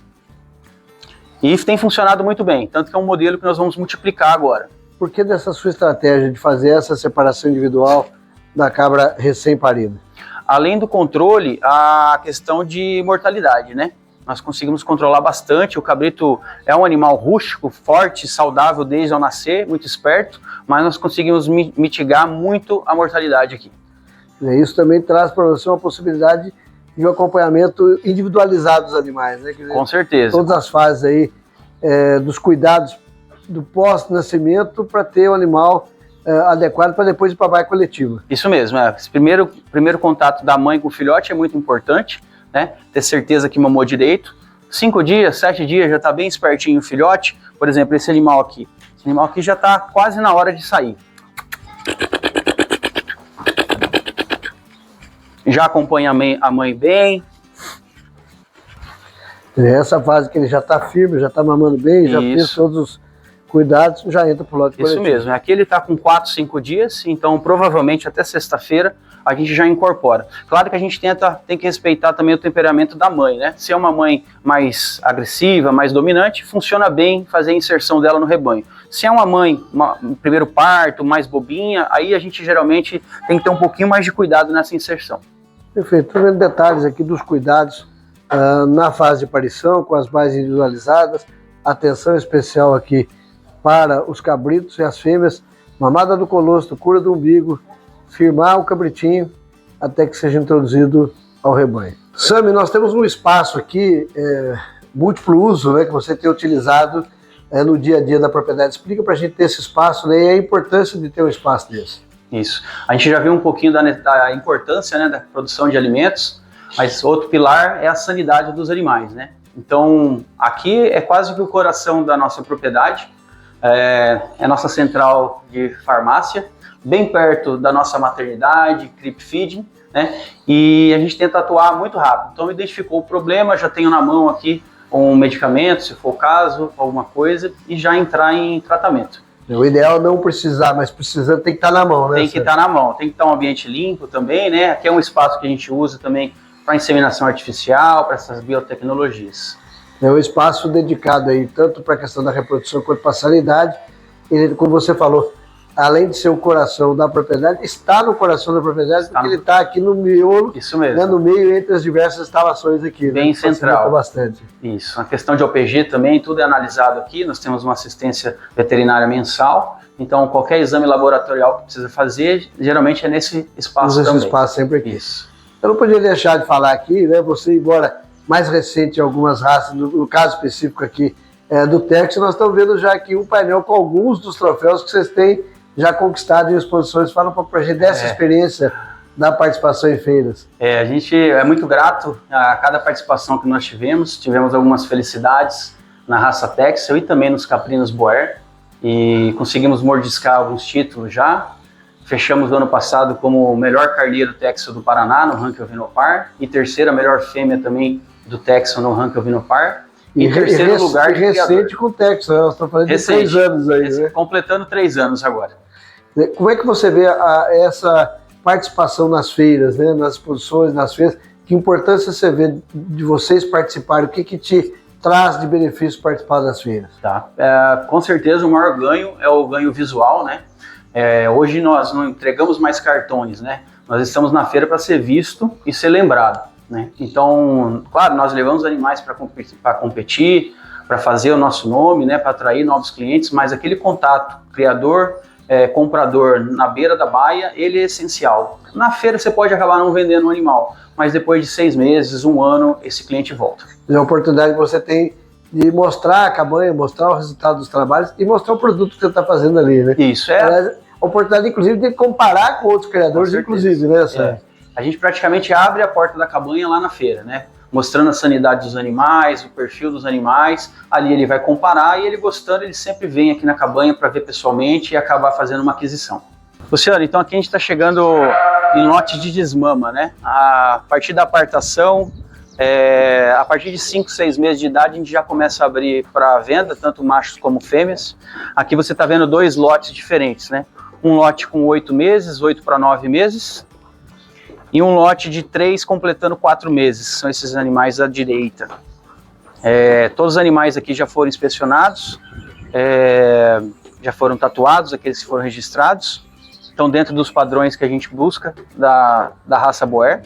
e isso tem funcionado muito bem, tanto que é um modelo que nós vamos multiplicar agora. Por que dessa sua estratégia de fazer essa separação individual da cabra recém-parida? Além do controle, a questão de mortalidade, né? Nós conseguimos controlar bastante. O cabrito é um animal rústico, forte, saudável desde ao nascer, muito esperto, mas nós conseguimos mitigar muito a mortalidade aqui. Isso também traz para você uma possibilidade de um acompanhamento individualizado dos animais, né? Quer dizer, com certeza. Todas as fases aí dos cuidados do pós-nascimento para ter o animal adequado para depois ir para a baia coletiva. Isso mesmo, esse primeiro contato da mãe com o filhote é muito importante, né? Ter certeza que mamou direito. 5 dias, 7 dias já está bem espertinho o filhote. Por exemplo, esse animal aqui já está quase na hora de sair. Já acompanha a mãe bem. Essa fase que ele já está firme, já está mamando bem, já fez todos os cuidados, já entra para o lote coletivo. Isso mesmo, aqui ele está com 4, 5 dias, então provavelmente até sexta-feira a gente já incorpora. Claro que a gente tem que respeitar também o temperamento da mãe, né? Se é uma mãe mais agressiva, mais dominante, funciona bem fazer a inserção dela no rebanho. Se é uma mãe, primeiro parto, mais bobinha, aí a gente geralmente tem que ter um pouquinho mais de cuidado nessa inserção. Perfeito, estou vendo detalhes aqui dos cuidados na fase de parição, com as bases individualizadas, atenção especial aqui para os cabritos e as fêmeas, mamada do colostro, cura do umbigo, firmar o cabritinho até que seja introduzido ao rebanho. Sami, nós temos um espaço aqui, múltiplo uso, né, que você tem utilizado no dia a dia da propriedade. Explica para a gente ter esse espaço, né, e a importância de ter um espaço desse. Isso. A gente já viu um pouquinho da importância, né, da produção de alimentos, mas outro pilar é a sanidade dos animais, né? Então, aqui é quase que o coração da nossa propriedade, é a nossa central de farmácia, bem perto da nossa maternidade, creep feeding, né? E a gente tenta atuar muito rápido. Então, identificou o problema, já tenho na mão aqui um medicamento, se for o caso, alguma coisa, e já entrar em tratamento. O ideal é não precisar, mas precisando tem que estar na mão, né? Tem que estar na mão, tem que estar um ambiente limpo também, né? Aqui é um espaço que a gente usa também para inseminação artificial, para essas biotecnologias. É um espaço dedicado aí, tanto para a questão da reprodução quanto para a sanidade. Ele, como você falou, além de ser o coração da propriedade, está no coração da propriedade, porque ele está aqui no miolo, isso mesmo, né, no meio entre as diversas instalações aqui. Bem, né, central. Bastante. Isso. A questão de OPG também, tudo é analisado aqui. Nós temos uma assistência veterinária mensal. Então, qualquer exame laboratorial que precisa fazer, geralmente é nesse espaço também. Nesse espaço sempre aqui. Isso. Eu não podia deixar de falar aqui, né? Você, embora mais recente em algumas raças, no caso específico aqui do Texas, nós estamos vendo já aqui um painel com alguns dos troféus que vocês têm já conquistado em exposições. Fala um pouco pra gente dessa experiência da participação em feiras. A gente é muito grato a cada participação que nós tivemos. Tivemos algumas felicidades na raça Texel e também nos caprinos Boer. E conseguimos mordiscar alguns títulos já. Fechamos o ano passado como o melhor carneiro Texel do Paraná no ranking Ovinopar. E terceira melhor fêmea também do Texel no ranking Ovinopar. E terceiro lugar de recente criador. Com o Texel, nós estamos falando de 3 anos aí, né? Completando 3 anos agora. Como é que você vê essa participação nas feiras, né, nas exposições, nas feiras? Que importância você vê de vocês participarem? O que te traz de benefício participar das feiras? Tá. Com certeza o maior ganho é o ganho visual, né? Hoje nós não entregamos mais cartões, né? Nós estamos na feira para ser visto e ser lembrado, né? Então, claro, nós levamos animais para competir, para fazer o nosso nome, né? Para atrair novos clientes, mas aquele contato criador, comprador na beira da baia, ele é essencial. Na feira você pode acabar não vendendo um animal, mas depois de 6 meses, 1 ano, esse cliente volta. É a oportunidade que você tem de mostrar a cabanha, mostrar o resultado dos trabalhos e mostrar o produto que você está fazendo ali, né? Isso, a oportunidade, inclusive, de comparar com outros criadores, inclusive, né? A gente praticamente abre a porta da cabanha lá na feira, né? Mostrando a sanidade dos animais, o perfil dos animais. Ali ele vai comparar e ele gostando, ele sempre vem aqui na cabanha para ver pessoalmente e acabar fazendo uma aquisição. Luciano, então aqui a gente está chegando em lote de desmama, né? A partir da apartação, a partir de 5, 6 meses de idade, a gente já começa a abrir para venda, tanto machos como fêmeas. Aqui você está vendo 2 lotes diferentes, né? Um lote com 8 meses, 8 para 9 meses, e um lote de 3 completando 4 meses, são esses animais à direita. Todos os animais aqui já foram inspecionados, já foram tatuados, aqueles que foram registrados, estão dentro dos padrões que a gente busca da raça Boer.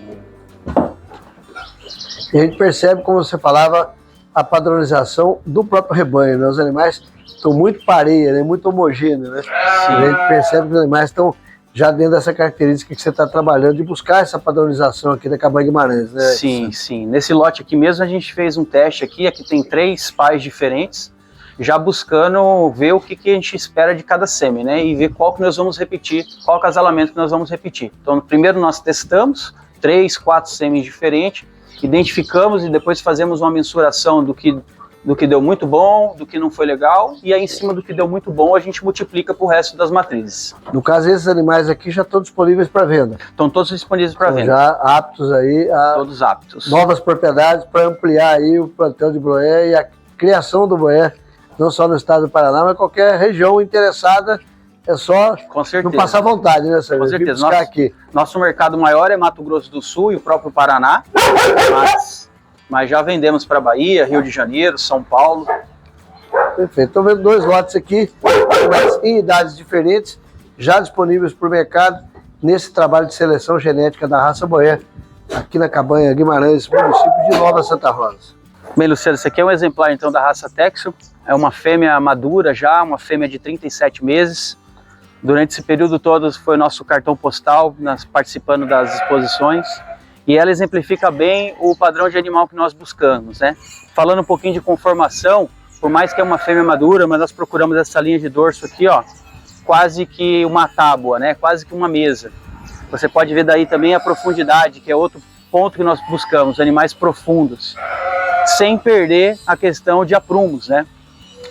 E a gente percebe, como você falava, a padronização do próprio rebanho, né? Os animais estão muito pareia, né? Muito homogêneos, né? Sim. A gente percebe que os animais estão já dentro dessa característica que você está trabalhando, de buscar essa padronização aqui da Cabanha Guimarães, né? Sim, sim. Nesse lote aqui mesmo a gente fez um teste aqui tem 3 pais diferentes, já buscando ver o que a gente espera de cada sêmen, né? E ver qual que nós vamos repetir, qual acasalamento que nós vamos repetir. Então, primeiro nós testamos 3, 4 sêmens diferentes, identificamos e depois fazemos uma mensuração do que do que deu muito bom, do que não foi legal, e aí em cima do que deu muito bom a gente multiplica para o resto das matrizes. No caso, esses animais aqui já estão disponíveis para venda? Estão todos disponíveis para venda. Já aptos aí a todos aptos. Novas propriedades para ampliar aí o plantel de broé e a criação do broé, não só no estado do Paraná, mas qualquer região interessada, é só não passar vontade, né, Sérgio? Com certeza. Nosso mercado maior é Mato Grosso do Sul e o próprio Paraná, mas já vendemos para Bahia, Rio de Janeiro, São Paulo. Perfeito. Estou vendo 2 lotes aqui, mas em idades diferentes, já disponíveis para o mercado, nesse trabalho de seleção genética da raça boé, aqui na Cabanha Guimarães, município de Nova Santa Rosa. Bem, Luciano, esse aqui é um exemplar então da raça Texel, é uma fêmea madura já, uma fêmea de 37 meses. Durante esse período todo foi nosso cartão postal, participando das exposições. E ela exemplifica bem o padrão de animal que nós buscamos, né? Falando um pouquinho de conformação, por mais que é uma fêmea madura, mas nós procuramos essa linha de dorso aqui, ó, quase que uma tábua, né? Quase que uma mesa. Você pode ver daí também a profundidade, que é outro ponto que nós buscamos, animais profundos, sem perder a questão de aprumos, né?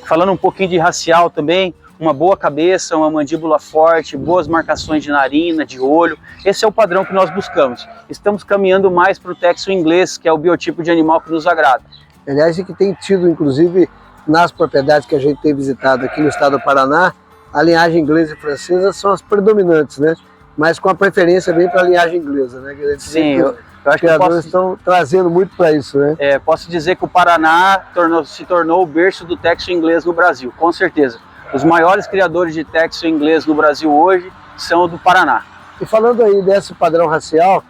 Falando um pouquinho de racial também, uma boa cabeça, uma mandíbula forte, boas marcações de narina, de olho. Esse é o padrão que nós buscamos. Estamos caminhando mais para o Texel inglês, que é o biotipo de animal que nos agrada. Aliás, e que tem tido, inclusive, nas propriedades que a gente tem visitado aqui no estado do Paraná, a linhagem inglesa e francesa são as predominantes, né? Mas com a preferência bem para a linhagem inglesa, né? Sim, eu acho que os criadores estão trazendo muito para isso, né? Posso dizer que o Paraná se tornou o berço do Texel inglês no Brasil, com certeza. Os maiores criadores de Texel inglês no Brasil hoje são do Paraná. E falando aí desse padrão racial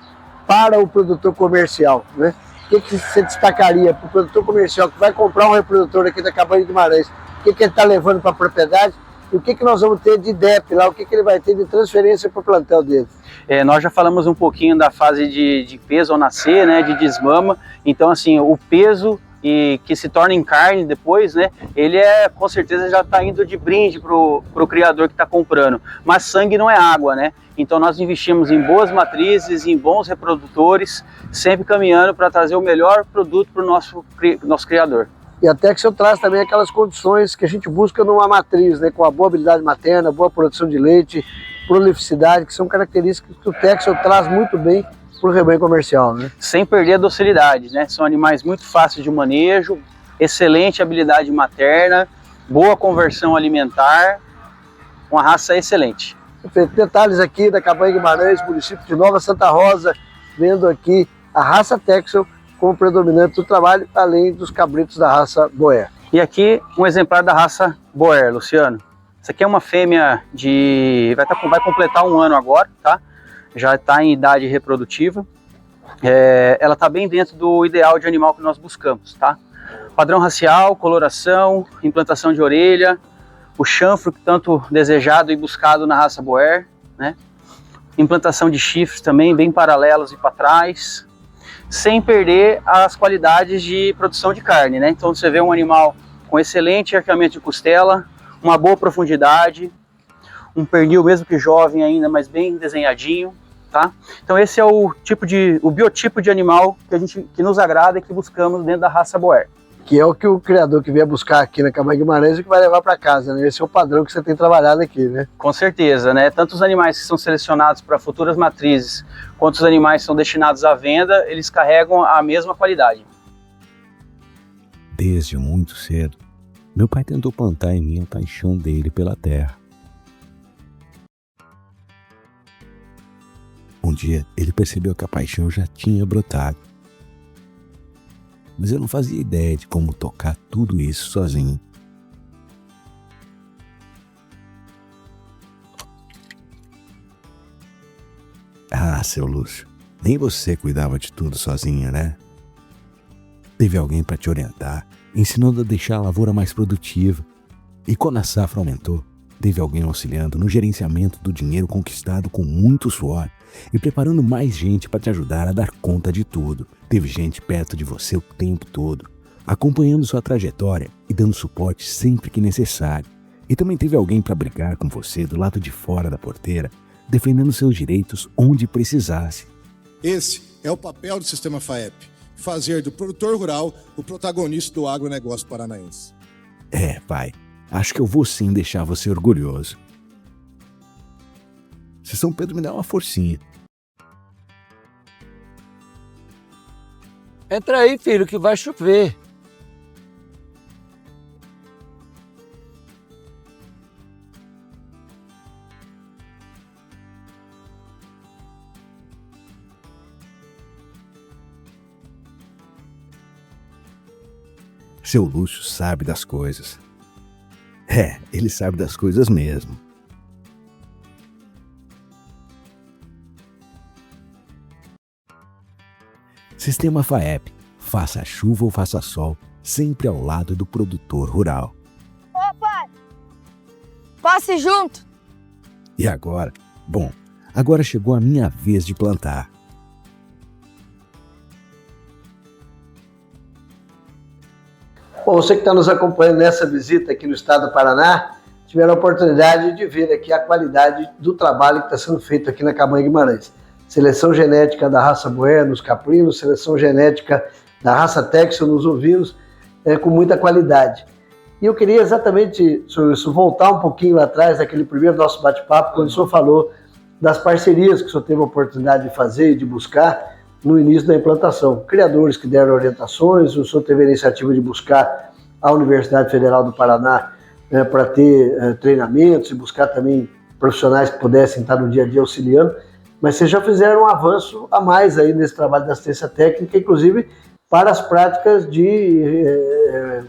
para o produtor comercial, né? O que você destacaria para o produtor comercial que vai comprar um reprodutor aqui da Cabanha de Guimarães? O que ele está levando para a propriedade? E o que nós vamos ter de DEP lá? O que ele vai ter de transferência para o plantel dele? Nós já falamos um pouquinho da fase de peso ao nascer, né? De desmama. Então, assim, o peso e que se torna em carne depois, né? Ele com certeza já está indo de brinde pro criador que está comprando. Mas sangue não é água, né? Então nós investimos em boas matrizes, em bons reprodutores, sempre caminhando para trazer o melhor produto para o nosso criador. E a Texel traz também aquelas condições que a gente busca numa matriz, né? Com a boa habilidade materna, boa produção de leite, prolificidade, que são características que o Texel traz muito bem para o rebanho comercial, né? Sem perder a docilidade, né? São animais muito fáceis de manejo, excelente habilidade materna, boa conversão alimentar, uma raça excelente. Perfeito. Detalhes aqui da Cabanha Guimarães, município de Nova Santa Rosa, vendo aqui a raça Texel como predominante do trabalho, além dos cabritos da raça Boer. E aqui um exemplar da raça Boer, Luciano. Essa aqui é uma fêmea vai completar 1 ano agora, tá? Já está em idade reprodutiva. Ela está bem dentro do ideal de animal que nós buscamos, tá? Padrão racial, coloração, implantação de orelha, o chanfro tanto desejado e buscado na raça Boer, né? Implantação de chifres também bem paralelos e para trás, sem perder as qualidades de produção de carne, né? Então você vê um animal com excelente arqueamento de costela, uma boa profundidade, um pernil mesmo que jovem ainda, mas bem desenhadinho, tá? Então esse é o biotipo de animal que nos agrada e que buscamos dentro da raça Boer. Que é o que o criador que vier buscar aqui na Cabanha Guimarães e que vai levar para casa, né? Esse é o padrão que você tem trabalhado aqui, né? Com certeza, né? Tanto os animais que são selecionados para futuras matrizes, quanto os animais que são destinados à venda, eles carregam a mesma qualidade. Desde muito cedo, meu pai tentou plantar em mim a paixão dele pela terra. Um dia, ele percebeu que a paixão já tinha brotado. Mas eu não fazia ideia de como tocar tudo isso sozinho. Ah, seu Lúcio, nem você cuidava de tudo sozinho, né? Teve alguém para te orientar, ensinando a deixar a lavoura mais produtiva. E quando a safra aumentou, teve alguém auxiliando no gerenciamento do dinheiro conquistado com muito suor e preparando mais gente para te ajudar a dar conta de tudo. Teve gente perto de você o tempo todo, acompanhando sua trajetória e dando suporte sempre que necessário. E também teve alguém para brigar com você do lado de fora da porteira, defendendo seus direitos onde precisasse. Esse é o papel do Sistema FAEP. fazer do produtor rural o protagonista do agronegócio paranaense. É, pai, acho que eu vou sim deixar você orgulhoso. Se São Pedro me dá uma forcinha. Entra aí, filho, que vai chover. Seu Lúcio sabe das coisas. É, ele sabe das coisas mesmo. Sistema FAEP. Faça chuva ou faça sol, sempre ao lado do produtor rural. Ô, pai! Passe junto! E agora? Bom, agora chegou a minha vez de plantar. Bom, você que está nos acompanhando nessa visita aqui no estado do Paraná, tiveram a oportunidade de ver aqui a qualidade do trabalho que está sendo feito aqui na Cabanha Guimarães. Seleção genética da raça Boer nos caprinos, seleção genética da raça Texel nos ovinos, com muita qualidade. E eu queria exatamente, senhor Wilson, voltar um pouquinho lá atrás, daquele primeiro nosso bate-papo, quando o senhor falou das parcerias que o senhor teve a oportunidade de fazer e de buscar no início da implantação. Criadores que deram orientações, o senhor teve a iniciativa de buscar a Universidade Federal do Paraná para ter treinamentos e buscar também profissionais que pudessem estar no dia a dia auxiliando, mas vocês já fizeram um avanço a mais aí nesse trabalho de assistência técnica, inclusive para as práticas de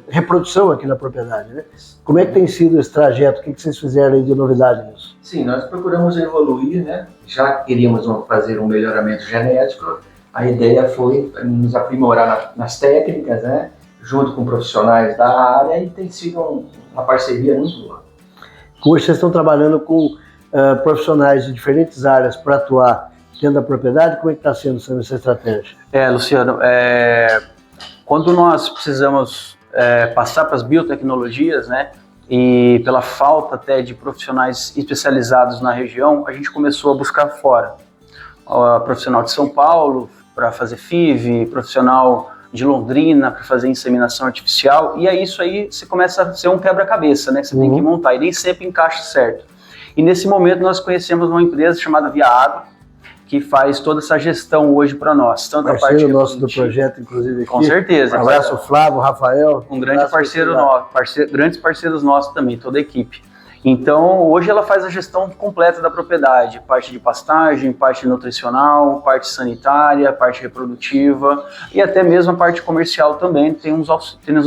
reprodução aqui na propriedade, né? Como é que tem sido esse trajeto? O que vocês fizeram aí de novidade nisso? Sim, nós procuramos evoluir, né? Já queríamos fazer um melhoramento genético. A ideia foi nos aprimorar nas técnicas, né? Junto com profissionais da área, e tem sido uma parceria muito boa. Hoje vocês estão trabalhando com profissionais de diferentes áreas para atuar dentro da propriedade. Como é que está sendo essa estratégia? Luciano, quando nós precisamos passar para as biotecnologias, né? E pela falta até de profissionais especializados na região, a gente começou a buscar fora. Profissional de São Paulo para fazer FIV, profissional de Londrina para fazer inseminação artificial, e aí isso aí você começa a ser um quebra-cabeça, né? Você tem que montar, e nem sempre encaixa certo. E nesse momento nós conhecemos uma empresa chamada Via Agro, que faz toda essa gestão hoje para nós. Tanto parceiro a parte nosso do projeto, inclusive, aqui. Com certeza. Um abraço, Flávio, Rafael. Um grande parceiro nosso, grandes parceiros nossos também, toda a equipe. Então, hoje ela faz a gestão completa da propriedade, parte de pastagem, parte nutricional, parte sanitária, parte reprodutiva e até mesmo a parte comercial também tem nos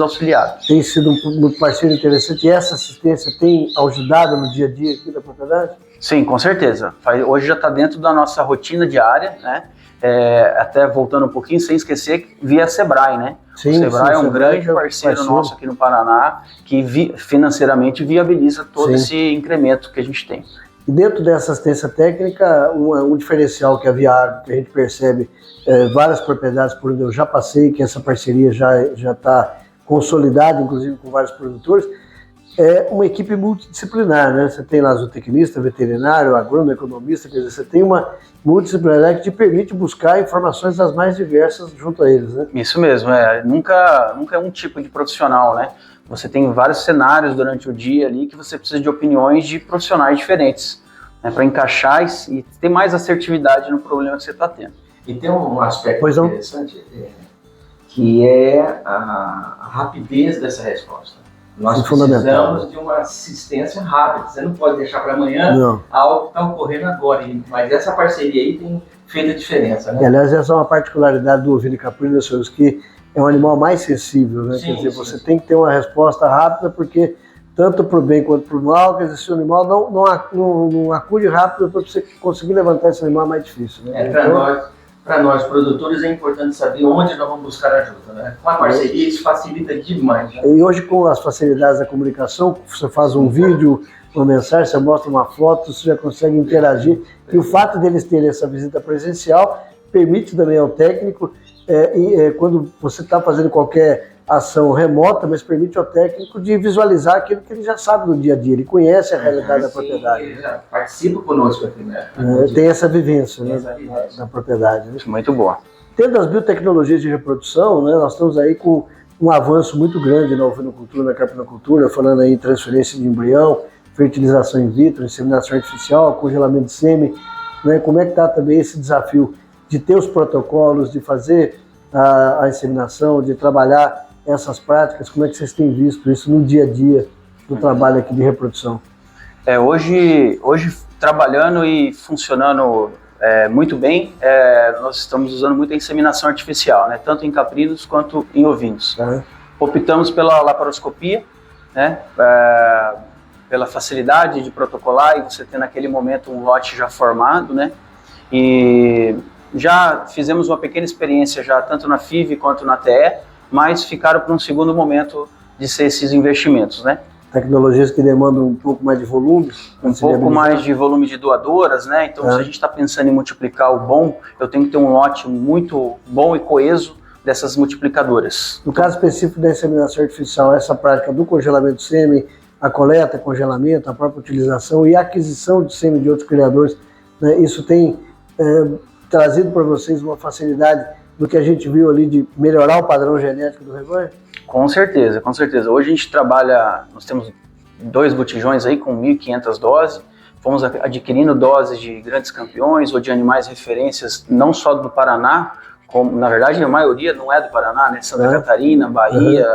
auxiliado. Tem sido um parceiro interessante, e essa assistência tem ajudado no dia a dia aqui da propriedade? Sim, com certeza. Hoje já está dentro da nossa rotina diária, né? Até voltando um pouquinho, sem esquecer, via Sebrae, né? Sim, o Sebrae é um grande parceiro parceiro nosso aqui no Paraná, que financeiramente viabiliza todo esse incremento que a gente tem. E dentro dessa assistência técnica, um diferencial que a Via Agro, que a gente percebe várias propriedades por onde eu já passei, que essa parceria já está consolidada, inclusive com vários produtores, é uma equipe multidisciplinar, né? Você tem lá zootecnista, veterinário, agrônomo, economista, quer dizer, você tem uma multidisciplinar que te permite buscar informações das mais diversas junto a eles, né? Isso mesmo, nunca é um tipo de profissional, né? Você tem vários cenários durante o dia ali que você precisa de opiniões de profissionais diferentes, né? Para encaixar e ter mais assertividade no problema que você está tendo. E tem um aspecto interessante, que é a rapidez dessa resposta. Nós precisamos de uma assistência rápida. Você não pode deixar para amanhã algo que está ocorrendo agora. Mas essa parceria aí tem feito a diferença, né? E, aliás, essa é uma particularidade do ovino caprino, senhores, que é um animal mais sensível, né? Quer dizer, você tem que ter uma resposta rápida, porque tanto para o bem quanto para o mal, quer dizer, se o animal não acude rápido, para você conseguir levantar esse animal é mais difícil, né? Para nós produtores é importante saber onde nós vamos buscar ajuda, né? Com a parceria isso facilita demais, né? E hoje, com as facilidades da comunicação, você faz um vídeo, uma mensagem, você mostra uma foto, você já consegue interagir. E o fato deles terem essa visita presencial permite também ao técnico, quando você está fazendo qualquer ação remota, mas permite ao técnico de visualizar aquilo que ele já sabe do dia a dia, ele conhece a realidade da propriedade. Ele já participa conosco aqui, né? Tem essa vivência, né, da propriedade. Né? Muito boa. Tendo as biotecnologias de reprodução, né, nós estamos aí com um avanço muito grande na ovinocultura, na caprinocultura, falando aí em transferência de embrião, fertilização in vitro, inseminação artificial, congelamento de sêmen, né? Como é que está também esse desafio de ter os protocolos, de fazer a inseminação, de trabalhar essas práticas? Como é que vocês têm visto isso no dia a dia do trabalho aqui de reprodução? Hoje trabalhando e funcionando muito bem, nós estamos usando muito a inseminação artificial, né? Tanto em caprinos quanto em ovinos. Optamos pela laparoscopia, né? Pela facilidade de protocolar e você ter naquele momento um lote já formado, né? E já fizemos uma pequena experiência já tanto na FIV quanto na TE, mas ficaram para um segundo momento de ser esses investimentos, né? Tecnologias que demandam um pouco mais de volume? Um pouco mais de volume de doadoras, né? Então, se a gente está pensando em multiplicar o bom, eu tenho que ter um lote muito bom e coeso dessas multiplicadoras. No caso específico da inseminação artificial, essa prática do congelamento de sêmen, a coleta, congelamento, a própria utilização e a aquisição de sêmen de outros criadores, né? Isso tem trazido para vocês uma facilidade do que a gente viu ali de melhorar o padrão genético do rebanho? Com certeza, com certeza. Hoje a gente trabalha, nós temos 2 botijões aí com 1.500 doses, fomos adquirindo doses de grandes campeões ou de animais referências, não só do Paraná, como, na verdade a maioria não é do Paraná, né? Santa Catarina, Bahia,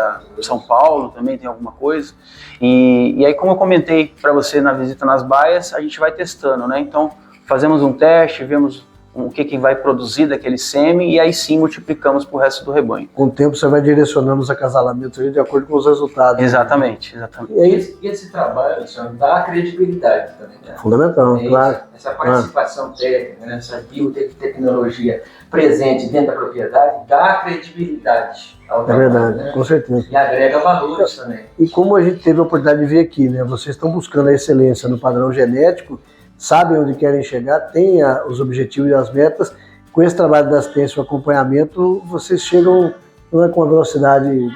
São Paulo também tem alguma coisa. E aí, como eu comentei para você na visita nas baias, a gente vai testando, né? Então fazemos um teste, vemos o que vai produzir daquele sêmen e aí sim multiplicamos para o resto do rebanho. Com o tempo você vai direcionando os acasalamentos de acordo com os resultados. Exatamente, exatamente. E esse trabalho, senhor, dá credibilidade também, né? Fundamental, claro. Essa participação técnica, né, essa biotecnologia presente dentro da propriedade dá credibilidade ao trabalho. É verdade, né? Com certeza. E agrega valores também. E como a gente teve a oportunidade de ver aqui, né? Vocês estão buscando a excelência no padrão genético, sabem onde querem chegar, têm os objetivos e as metas. Com esse trabalho de assistência e acompanhamento, vocês chegam com uma velocidade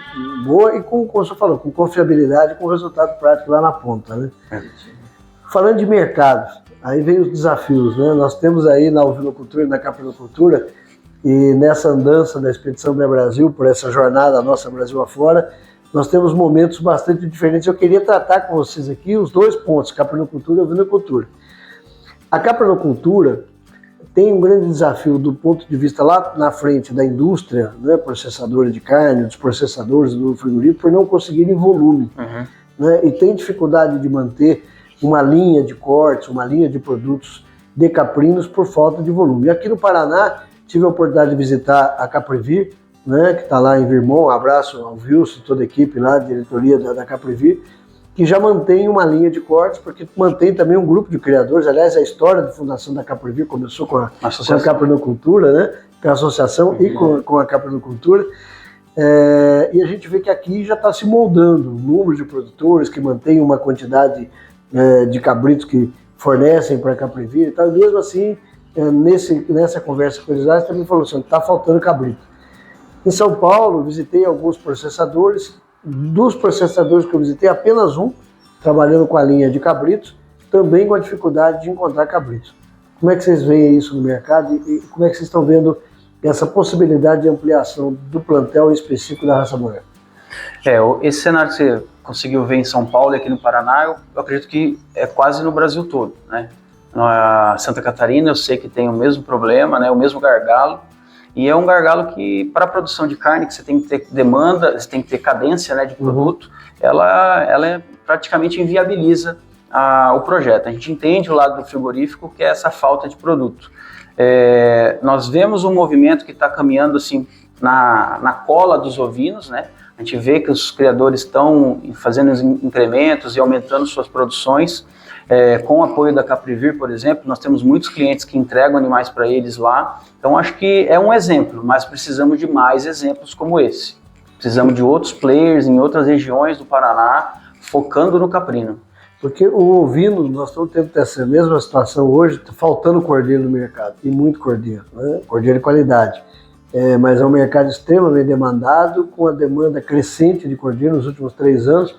boa e como o senhor falou, com confiabilidade, com resultado prático lá na ponta, né? Falando de mercado, aí vem os desafios, né? Nós temos aí na ovinocultura e na caprinocultura, e nessa andança da Expedição Bem Brasil, por essa jornada nossa Brasil afora, nós temos momentos bastante diferentes. Eu queria tratar com vocês aqui os 2 pontos, caprinocultura e ovinocultura. A caprinocultura tem um grande desafio do ponto de vista lá na frente da indústria, né, processadora de carne, dos processadores do frigorífico, por não conseguirem volume. Né, e tem dificuldade de manter uma linha de cortes, uma linha de produtos de caprinos por falta de volume. E aqui no Paraná, tive a oportunidade de visitar a Caprivir, né, que está lá em Virmont. Um abraço ao Wilson, toda a equipe lá, diretoria da Caprivir, que já mantém uma linha de cortes, porque mantém também um grupo de criadores. Aliás, a história de fundação da Caprivir começou com a caprinocultura, né? Com a associação e com a caprinocultura. E a gente vê que aqui já está se moldando um número de produtores que mantêm uma quantidade de cabritos que fornecem para a Caprivir e tal. E mesmo assim, nessa conversa com eles, também falou assim, está faltando cabrito. Em São Paulo, visitei alguns processadores. Dos processadores que eu visitei, apenas um, trabalhando com a linha de cabritos, também com a dificuldade de encontrar cabritos. Como é que vocês veem isso no mercado e como é que vocês estão vendo essa possibilidade de ampliação do plantel específico da raça Boer? Esse cenário que você conseguiu ver em São Paulo e aqui no Paraná, eu acredito que é quase no Brasil todo, né? Na Santa Catarina eu sei que tem o mesmo problema, né? O mesmo gargalo. E é um gargalo que, para a produção de carne, que você tem que ter demanda, você tem que ter cadência, né, de produto, ela praticamente inviabiliza o projeto. A gente entende o lado do frigorífico, que é essa falta de produto. Nós vemos um movimento que está caminhando assim, na cola dos ovinos, né? A gente vê que os criadores estão fazendo incrementos e aumentando suas produções. Com o apoio da Caprivir, por exemplo, nós temos muitos clientes que entregam animais para eles lá. Então, acho que é um exemplo, mas precisamos de mais exemplos como esse. Precisamos de outros players em outras regiões do Paraná, focando no caprino. Porque o ovino, nós estamos tendo essa mesma situação hoje, tá faltando cordeiro no mercado, e muito cordeiro, né? Cordeiro de qualidade. Mas é um mercado extremamente demandado, com a demanda crescente de cordeiro nos últimos 3 anos,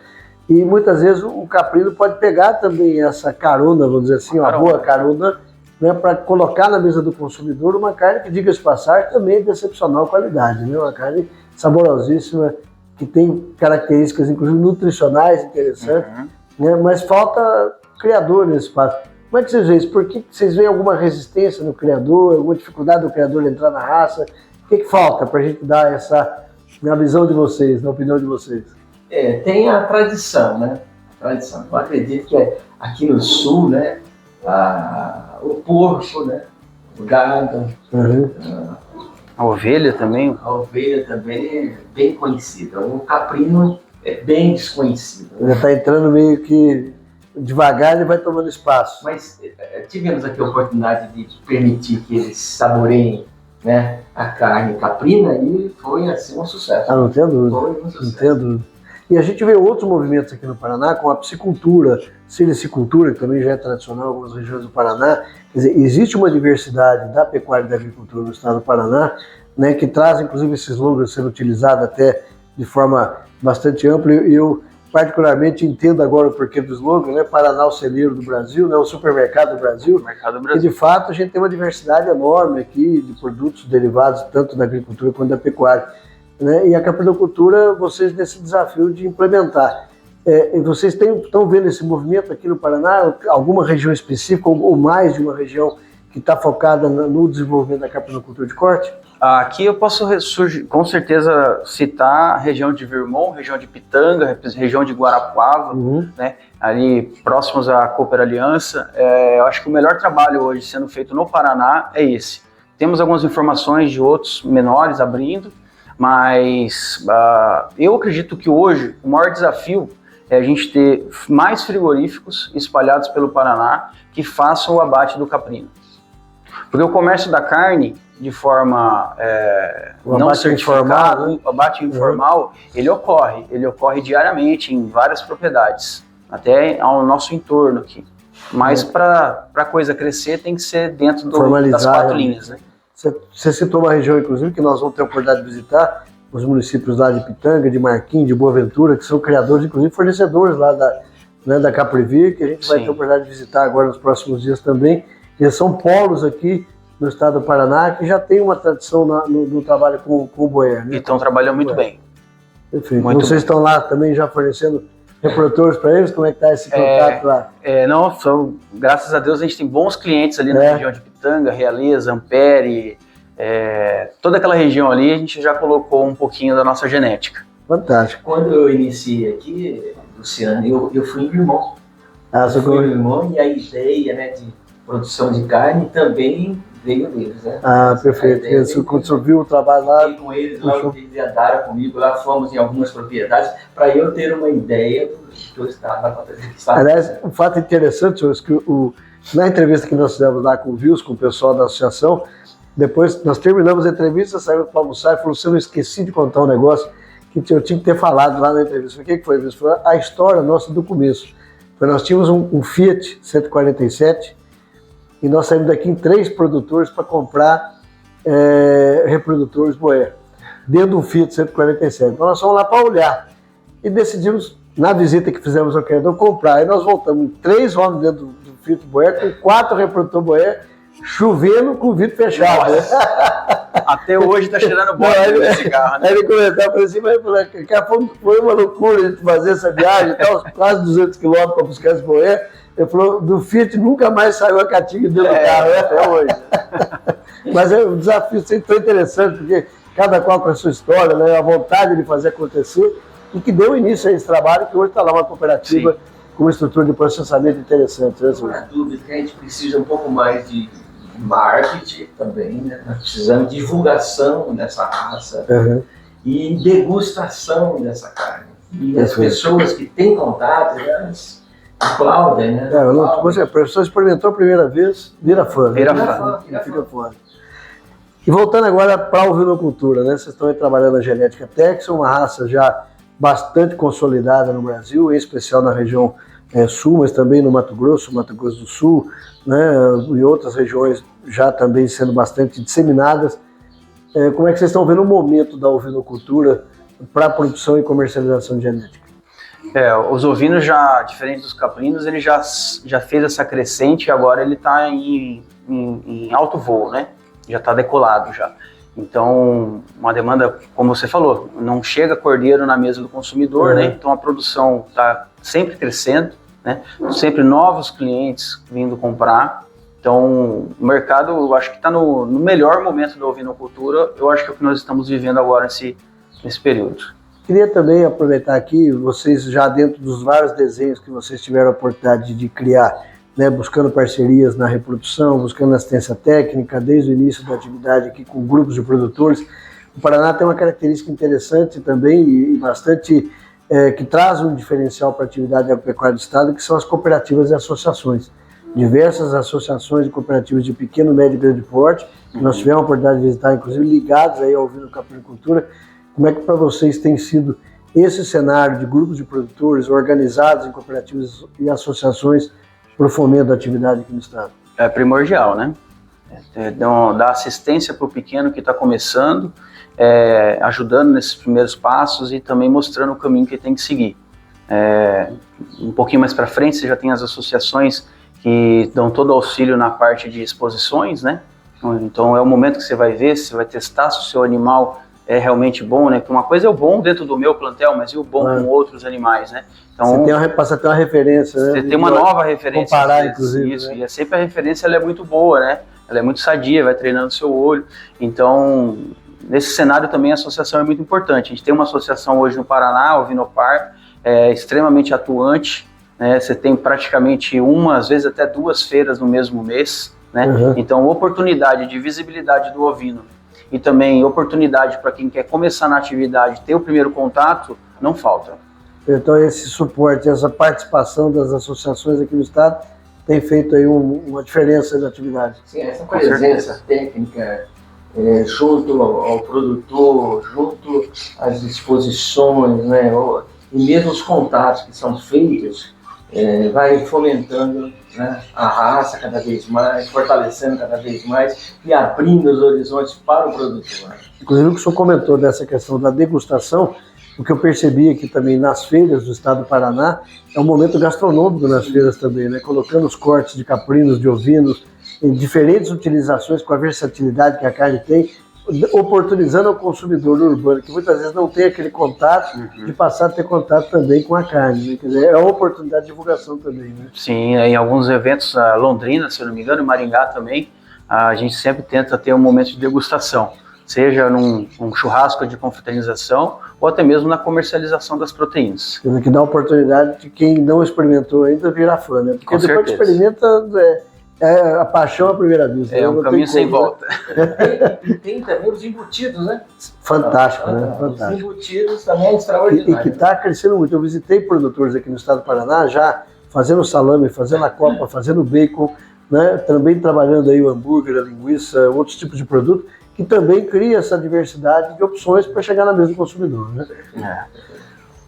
e muitas vezes o caprino pode pegar também essa carona, vamos dizer assim, uma boa carona né, para colocar na mesa do consumidor uma carne que, diga-se de passagem, também é de excepcional qualidade, né? Uma carne saborosíssima, que tem características, inclusive, nutricionais interessantes, né? Mas falta criador nesse fato. Como é que vocês veem isso? Por que vocês veem alguma resistência no criador, alguma dificuldade do criador entrar na raça? O que falta para a gente dar essa, na visão de vocês, na opinião de vocês? Tem a tradição, né? A tradição. Eu acredito que aqui no sul, né, o porco, né, o gado, a ovelha também. A ovelha também é bem conhecida. O caprino é bem desconhecido. Já está entrando meio que devagar, ele vai tomando espaço. Mas tivemos aqui a oportunidade de permitir que eles saboreiem, né, a carne caprina e foi assim um sucesso. Ah, não tenho dúvida. Foi um sucesso. Não tenho dúvida. E a gente vê outros movimentos aqui no Paraná, com a piscicultura, silicicultura, que também já é tradicional em algumas regiões do Paraná. Quer dizer, existe uma diversidade da pecuária e da agricultura no estado do Paraná, né, que traz, inclusive, esses slogans sendo utilizados até de forma bastante ampla. E eu, particularmente, entendo agora o porquê do slogan, né, Paraná, o celeiro do Brasil, né, o supermercado do Brasil. E, de fato, a gente tem uma diversidade enorme aqui de produtos derivados tanto da agricultura quanto da pecuária. Né? E a caprinocultura, vocês nesse desafio de implementar. Vocês estão vendo esse movimento aqui no Paraná? Alguma região específica ou mais de uma região que está focada no desenvolvimento da caprinocultura de corte? Aqui eu posso com certeza citar a região de Vermont, região de Pitanga, região de Guarapuava, né? Ali próximos à Cooper Aliança. Eu acho que o melhor trabalho hoje sendo feito no Paraná é esse. Temos algumas informações de outros menores abrindo, mas eu acredito que hoje o maior desafio é a gente ter mais frigoríficos espalhados pelo Paraná que façam o abate do caprino. Porque o comércio da carne, de forma não certificada, o abate informal, ele ocorre diariamente em várias propriedades, até ao nosso entorno aqui. Mas para a coisa crescer tem que ser dentro das 4 linhas, né? Você citou uma região, inclusive, que nós vamos ter a oportunidade de visitar, os municípios lá de Pitanga, de Marquinhos, de Boa Ventura, que são criadores, inclusive fornecedores lá da Caprivir, que a gente vai ter a oportunidade de visitar agora nos próximos dias também. Eles são polos aqui no estado do Paraná, que já tem uma tradição no trabalho com o boer. Né? E estão trabalhando muito bem. Perfeito. Vocês estão lá também já fornecendo reprodutores para eles? Como é que está esse contato lá? Graças a Deus a gente tem bons clientes ali na região de Pitanga, Realeza, Ampere, toda aquela região ali a gente já colocou um pouquinho da nossa genética. Fantástico. Quando eu iniciei aqui, Luciano, eu fui em Vermont. Eu fui em Vermont e a ideia, né, de produção de carne também veio deles, né? Perfeito. Quando você viu o trabalho lá... Fiquei com eles lá, eles andaram comigo, lá fomos em algumas propriedades, para eu ter uma ideia do que eu estava. Aliás, um fato interessante, senhores, que na entrevista que nós fizemos lá com o Vils, com o pessoal da associação, depois nós terminamos a entrevista, saímos para almoçar e falou: se eu não esqueci de contar um negócio que eu tinha que ter falado lá na entrevista. O que foi, Vils? Foi a história nossa do começo. Nós tínhamos um Fiat 147 e nós saímos daqui em 3 produtores para comprar reprodutores Boer, dentro do Fiat 147. Então nós fomos lá para olhar e decidimos, na visita que fizemos ao criador, comprar. Aí nós voltamos 3 homens dentro do Fiat Boer, com 4 reprodutores Boer, chovendo com o vidro fechado. Né? Até hoje tá cheirando bode desse carro, né? Aí ele comentava assim, mas foi uma loucura a gente fazer essa viagem, quase 200 quilômetros para buscar esse Boer. Ele falou, do Fiat nunca mais saiu a catinga dentro do carro, né? Até hoje. Mas é um desafio sempre tão interessante, porque cada qual com a sua história, né? A vontade de fazer acontecer, e que deu início a esse trabalho, que hoje está lá uma cooperativa com uma estrutura de processamento interessante. Né? Não há dúvida que a gente precisa um pouco mais de marketing também, né? Nós precisamos de divulgação dessa raça e degustação dessa carne. E as pessoas que têm contato, elas aplaudem, né? A pessoa experimentou a primeira vez, vira fã. Fica fã. E voltando agora para a ovinocultura, né? Vocês estão aí trabalhando a genética Tex, uma raça já bastante consolidada no Brasil, em especial na região sul, mas também no Mato Grosso do Sul, né? E outras regiões já também sendo bastante disseminadas. Como é que vocês estão vendo o momento da ovinocultura para a produção e comercialização de genética? Os ovinos já, diferente dos caprinos, ele já fez essa crescente e agora ele está em alto voo, né? Já está decolado já. Então, uma demanda, como você falou, não chega cordeiro na mesa do consumidor, né? Então a produção está sempre crescendo, né? Sempre novos clientes vindo comprar. Então, o mercado, eu acho que está no melhor momento da ovinocultura, eu acho que é o que nós estamos vivendo agora nesse período. Queria também aproveitar aqui, vocês já dentro dos vários desenhos que vocês tiveram a oportunidade de criar, né, buscando parcerias na reprodução, buscando assistência técnica, desde o início da atividade aqui com grupos de produtores. O Paraná tem uma característica interessante também e bastante que traz um diferencial para a atividade agropecuária do Estado, que são as cooperativas e associações. Diversas associações de cooperativas de pequeno, médio e grande porte, que nós tivemos a oportunidade de visitar, inclusive ligados aí ao Ovino Caprinocultura. Como é que para vocês tem sido esse cenário de grupos de produtores organizados em cooperativas e associações para o fomento da atividade aqui no Estado? É primordial, né? Dar assistência para o pequeno que está começando, ajudando nesses primeiros passos e também mostrando o caminho que ele tem que seguir. Um pouquinho mais para frente você já tem as associações que dão todo o auxílio na parte de exposições, né? Então é o momento que você vai ver, você vai testar se o seu animal é realmente bom, né? Porque uma coisa é o bom dentro do meu plantel, mas e o bom com outros animais, né? Então, passa a ter uma referência, né? Você tem uma nova referência. Comparar, inclusive. Isso, né? E sempre a referência ela é muito boa, né? Ela é muito sadia, vai treinando o seu olho. Então, nesse cenário também a associação é muito importante. A gente tem uma associação hoje no Paraná, o Vinopar, extremamente atuante, né? Você tem praticamente às vezes até 2 feiras no mesmo mês, né? Então, oportunidade de visibilidade do ovino e também oportunidade para quem quer começar na atividade, ter o primeiro contato, não falta. Então esse suporte, essa participação das associações aqui no Estado tem feito aí uma diferença na atividade. Sim, essa presença técnica junto ao produtor, junto às exposições, né, e mesmo os contatos que são feitos, vai fomentando, né, a raça cada vez mais, fortalecendo cada vez mais e abrindo os horizontes para o produtor. Inclusive o que o senhor comentou dessa questão da degustação, o que eu percebi aqui também nas feiras do estado do Paraná, é um momento gastronômico nas feiras também, né, colocando os cortes de caprinos, de ovinos, em diferentes utilizações com a versatilidade que a carne tem, oportunizando ao consumidor urbano, que muitas vezes não tem aquele contato, de passar a ter contato também com a carne, né? Quer dizer, é uma oportunidade de divulgação também, né? Sim, em alguns eventos, Londrina, se eu não me engano, e Maringá também, a gente sempre tenta ter um momento de degustação, seja num churrasco de confraternização ou até mesmo na comercialização das proteínas. Quer dizer, que dá a oportunidade de quem não experimentou ainda virar fã, né? Porque com depois certeza. Que experimenta, a paixão à primeira vista. É um caminho sem volta. E tem também os embutidos, né? Fantástico, né? Fantástico. Os embutidos também é extraordinário. E que está crescendo muito. Eu visitei produtores aqui no estado do Paraná, já fazendo salame, fazendo a copa, fazendo bacon, né? Também trabalhando aí o hambúrguer, a linguiça, outros tipos de produto, que também cria essa diversidade de opções para chegar na mesa do consumidor, né?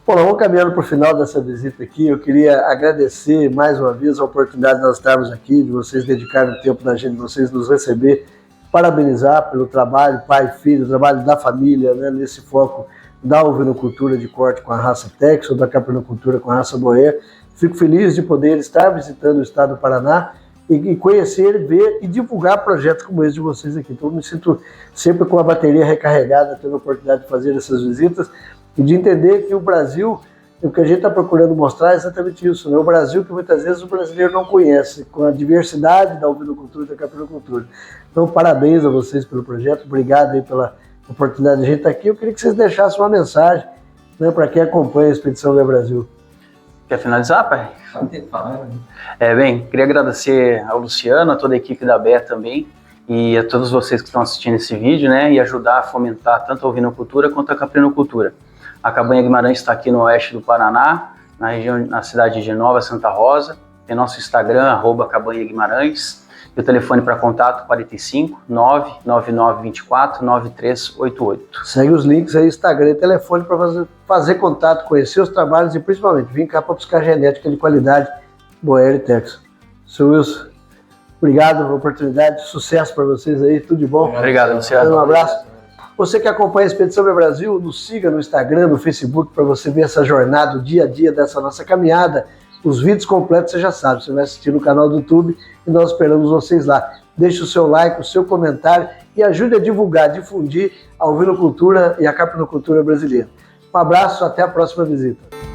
Bom, nós vamos caminhando para o final dessa visita aqui. Eu queria agradecer mais uma vez a oportunidade de nós estarmos aqui, de vocês dedicarem o tempo da gente, de vocês nos receber, parabenizar pelo trabalho, pai e filho, o trabalho da família, né, nesse foco da ovinocultura de corte com a raça Texel, da caprinocultura com a raça Boer. Fico feliz de poder estar visitando o estado do Paraná e conhecer, ver e divulgar projetos como esse de vocês aqui. Então eu me sinto sempre com a bateria recarregada, tendo a oportunidade de fazer essas visitas e de entender que o Brasil, o que a gente está procurando mostrar é exatamente isso, né? O Brasil que muitas vezes o brasileiro não conhece, com a diversidade da ovinocultura e da caprinocultura. Então, parabéns a vocês pelo projeto, obrigado aí pela oportunidade de a gente estar aqui. Eu queria que vocês deixassem uma mensagem, né, para quem acompanha a Expedição Via Brasil. Quer finalizar, pai? Bem, queria agradecer ao Luciano, a toda a equipe da BEA também, e a todos vocês que estão assistindo esse vídeo, né, e ajudar a fomentar tanto a ovinocultura quanto a caprinocultura. A Cabanha Guimarães está aqui no oeste do Paraná, na cidade de Nova Santa Rosa. Tem nosso Instagram, @Cabanha Guimarães. E o telefone para contato 45 99924 9388. Segue os links aí, Instagram e telefone para fazer contato, conhecer os trabalhos e principalmente vir cá para buscar genética de qualidade Boer e Texel. Seu Wilson, obrigado pela oportunidade, sucesso para vocês aí, tudo de bom. Obrigado, Luciano. Um abraço. Você que acompanha a Expedição Meu Brasil, nos siga no Instagram, no Facebook, para você ver essa jornada, o dia a dia dessa nossa caminhada. Os vídeos completos você já sabe, você vai assistir no canal do YouTube e nós esperamos vocês lá. Deixe o seu like, o seu comentário e ajude a divulgar, difundir a ovinocultura e a capinocultura brasileira. Um abraço, até a próxima visita.